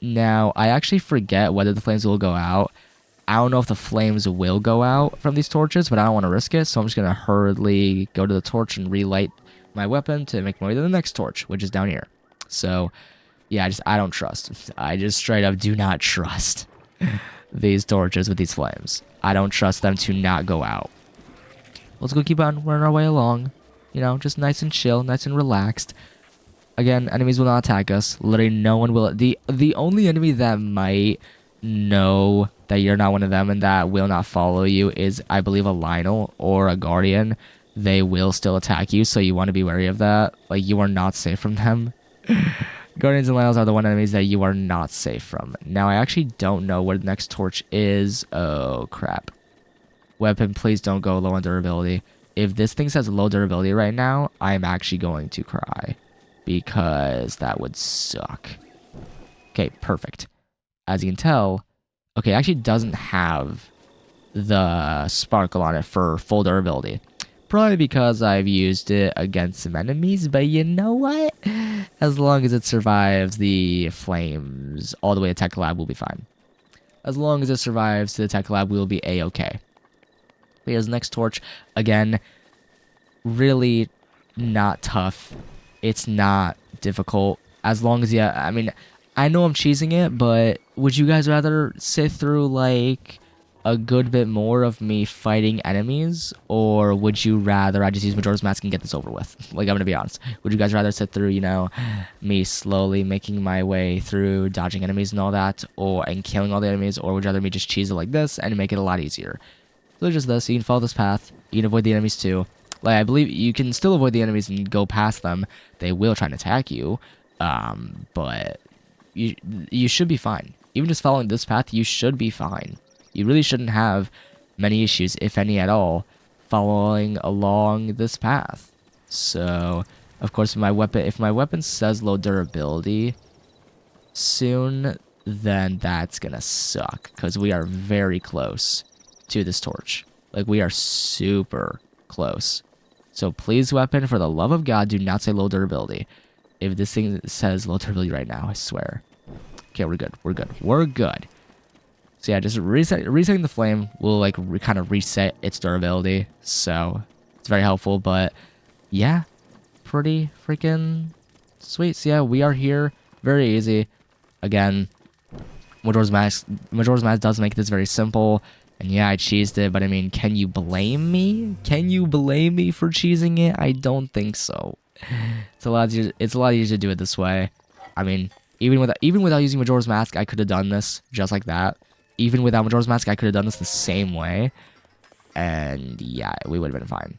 Now, I actually forget whether the flames will go out. I don't know if the flames will go out from these torches, but I don't want to risk it, so I'm just going to hurriedly go to the torch and relight my weapon to make my way to the next torch, which is down here. So, yeah, I don't trust. I just straight up do not trust these torches with these flames. I don't trust them to not go out. Let's go keep on running our way along. You know, just nice and chill, nice and relaxed. Again, enemies will not attack us. Literally, no one will. The only enemy that might know that you're not one of them and that will not follow you is, I believe, a Lionel or a Guardian. They will still attack you, so you want to be wary of that. Like, you are not safe from them. Guardians and Lionels are the one enemies that you are not safe from. Now, I actually don't know where the next torch is. Oh, crap. Weapon, please don't go low on durability. If this thing says low durability right now, I'm actually going to cry, because that would suck. Okay, perfect. As you can tell, okay, it actually doesn't have the sparkle on it for full durability. Probably because I've used it against some enemies, but you know what? As long as it survives the flames all the way to Tech Lab, we'll be fine. As long as it survives to the Tech Lab, we'll be A-okay. Here's the next torch. Again, really not tough. It's not difficult. As long as I mean, I know I'm cheesing it, but would you guys rather sit through, like, a good bit more of me fighting enemies? Or would you rather I just use Majora's Mask and get this over with? Like, I'm gonna be honest. Would you guys rather sit through, you know, me slowly making my way through dodging enemies and all that, and killing all the enemies? Or would you rather me just cheese it like this and make it a lot easier? So just this, you can follow this path, you can avoid the enemies too. Like, I believe you can still avoid the enemies and go past them. They will try and attack you, but you should be fine. Even just following this path, you should be fine. You really shouldn't have many issues, if any at all, following along this path. So, of course, if my weapon says low durability soon, then that's gonna suck, because we are very close to this torch. Like, we are super close. So please, weapon, for the love of God, do not say low durability. If this thing says low durability right now, I swear. Okay, we're good. We're good. We're good. So yeah, just resetting the flame will, like, kind of reset its durability. So it's very helpful. But yeah, pretty freaking sweet. So yeah, we are here. Very easy. Again, Majora's Mask does make this very simple. And yeah, I cheesed it, but I mean, can you blame me? Can you blame me for cheesing it? I don't think so. It's a lot easier to do it this way. I mean, even without using Majora's Mask, I could have done this just like that. Even without Majora's Mask, I could have done this the same way. And yeah, we would have been fine.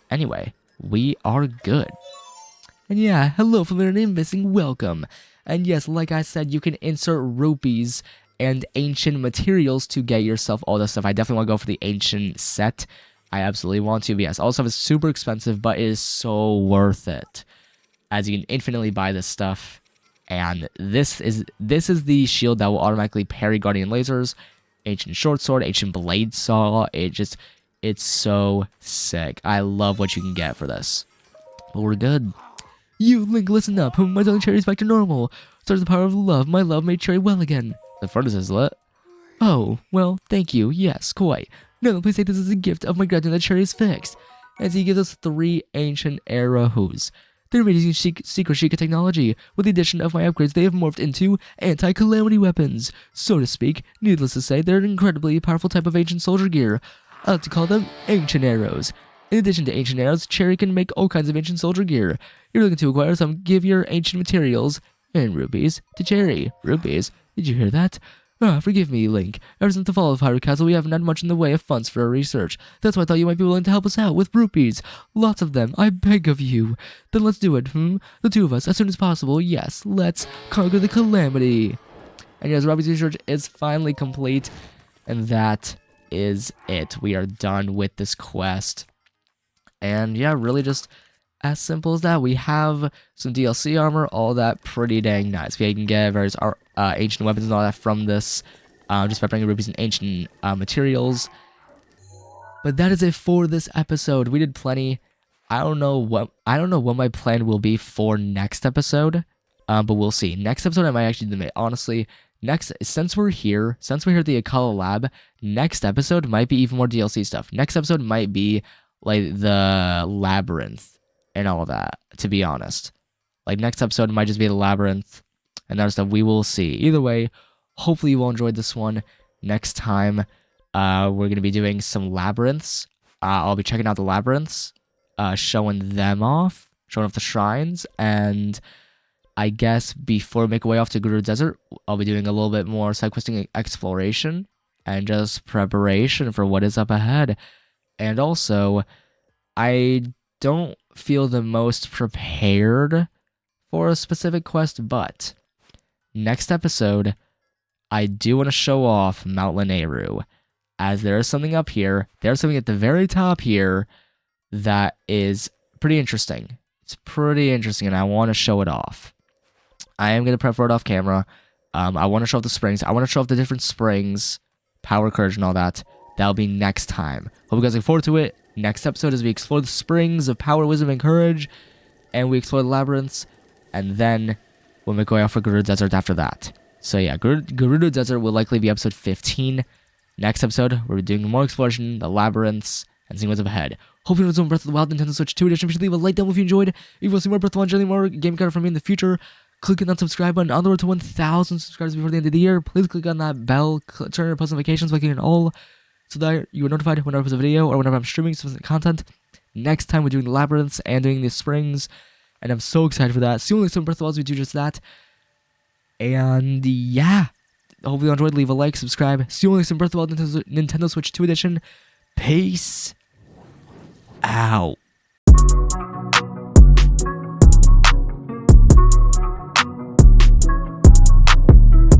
Anyway, we are good. And yeah, hello familiar name missing, welcome. And yes, like I said, you can insert rupees and ancient materials to get yourself all this stuff. I definitely want to go for the ancient set. I absolutely want to. But yes, all stuff is super expensive, but it is so worth it, as you can infinitely buy this stuff. And this is the shield that will automatically parry Guardian lasers, ancient short sword, ancient blade saw. It's so sick. I love what you can get for this. But we're good. You, Link, listen up. My tongue cherry's back to normal. Starts the power of love. My love made Cherry well again. The furnace is lit. Oh, well, thank you. Yes, quite. No, please take this as a gift of my gratitude that Cherry is fixed. And so he gives us 3 ancient arrows. They're made using secret Sheikah technology. With the addition of my upgrades, they have morphed into anti-calamity weapons, so to speak. Needless to say, they're an incredibly powerful type of ancient soldier gear. I like to call them ancient arrows. In addition to ancient arrows, Cherry can make all kinds of ancient soldier gear. If you're looking to acquire some, give your ancient materials and rupees to Cherry. Rupees? Did you hear that? Forgive me, Link. Ever since the fall of Hyrule Castle, we haven't had much in the way of funds for our research. That's why I thought you might be willing to help us out with rupees. Lots of them, I beg of you. Then let's do it, The 2 of us, as soon as possible. Yes, let's conquer the Calamity. And yes, Robbie's research is finally complete. And that is it. We are done with this quest. And yeah, really just as simple as that. We have some DLC armor, all that pretty dang nice. We can get various ancient weapons and all that from this, just by bringing rupees and ancient materials. But that is it for this episode. We did plenty. I don't know what my plan will be for next episode, but we'll see. Next episode I might actually do, honestly. Since we're here at the Akkala Lab, next episode might be even more DLC stuff. Next episode might be like the labyrinth and all of that, to be honest. Like, next episode might just be the labyrinth and that stuff. We will see. Either way, hopefully you all enjoyed this one. Next time, we're going to be doing some labyrinths. I'll be checking out the labyrinths, showing off the shrines, and I guess before we make our way off to Gerudo Desert, I'll be doing a little bit more side questing exploration and just preparation for what is up ahead. And also, I don't feel the most prepared for a specific quest, but next episode, I do want to show off Mount Lanayru, as there is something up here. There's something at the very top here that is pretty interesting. It's pretty interesting, and I want to show it off. I am going to prep for it off camera. I want to show off the springs. I want to show off the different springs, power, courage, and all that. That'll be next time. Hope you guys look forward to it. Next episode is we explore the springs of power, wisdom, and courage, and we explore the labyrinths, and then we'll make our way off for Gerudo Desert after that. So yeah, Gerudo Desert will likely be episode 15. Next episode, we're doing more exploration, the labyrinths, and seeing what's up ahead. Hope you enjoyed some Breath of the Wild Nintendo Switch 2 edition. Be sure to leave a like down if you enjoyed. If you want to see more Breath of the Wild, any more game card from me in the future, click on that subscribe button. On the road to 1,000 subscribers before the end of the year. Please click on that bell, turn your post notifications, clicking on all, so that you are notified whenever I post a video or whenever I'm streaming specific content. Next time we're doing the labyrinths and doing the springs, and I'm so excited for that. Soon, some Breath of the Wild, we do just that. And yeah, hopefully you enjoyed. Leave a like, subscribe. See you some Breath of the Wild Nintendo Switch 2 edition. Peace out.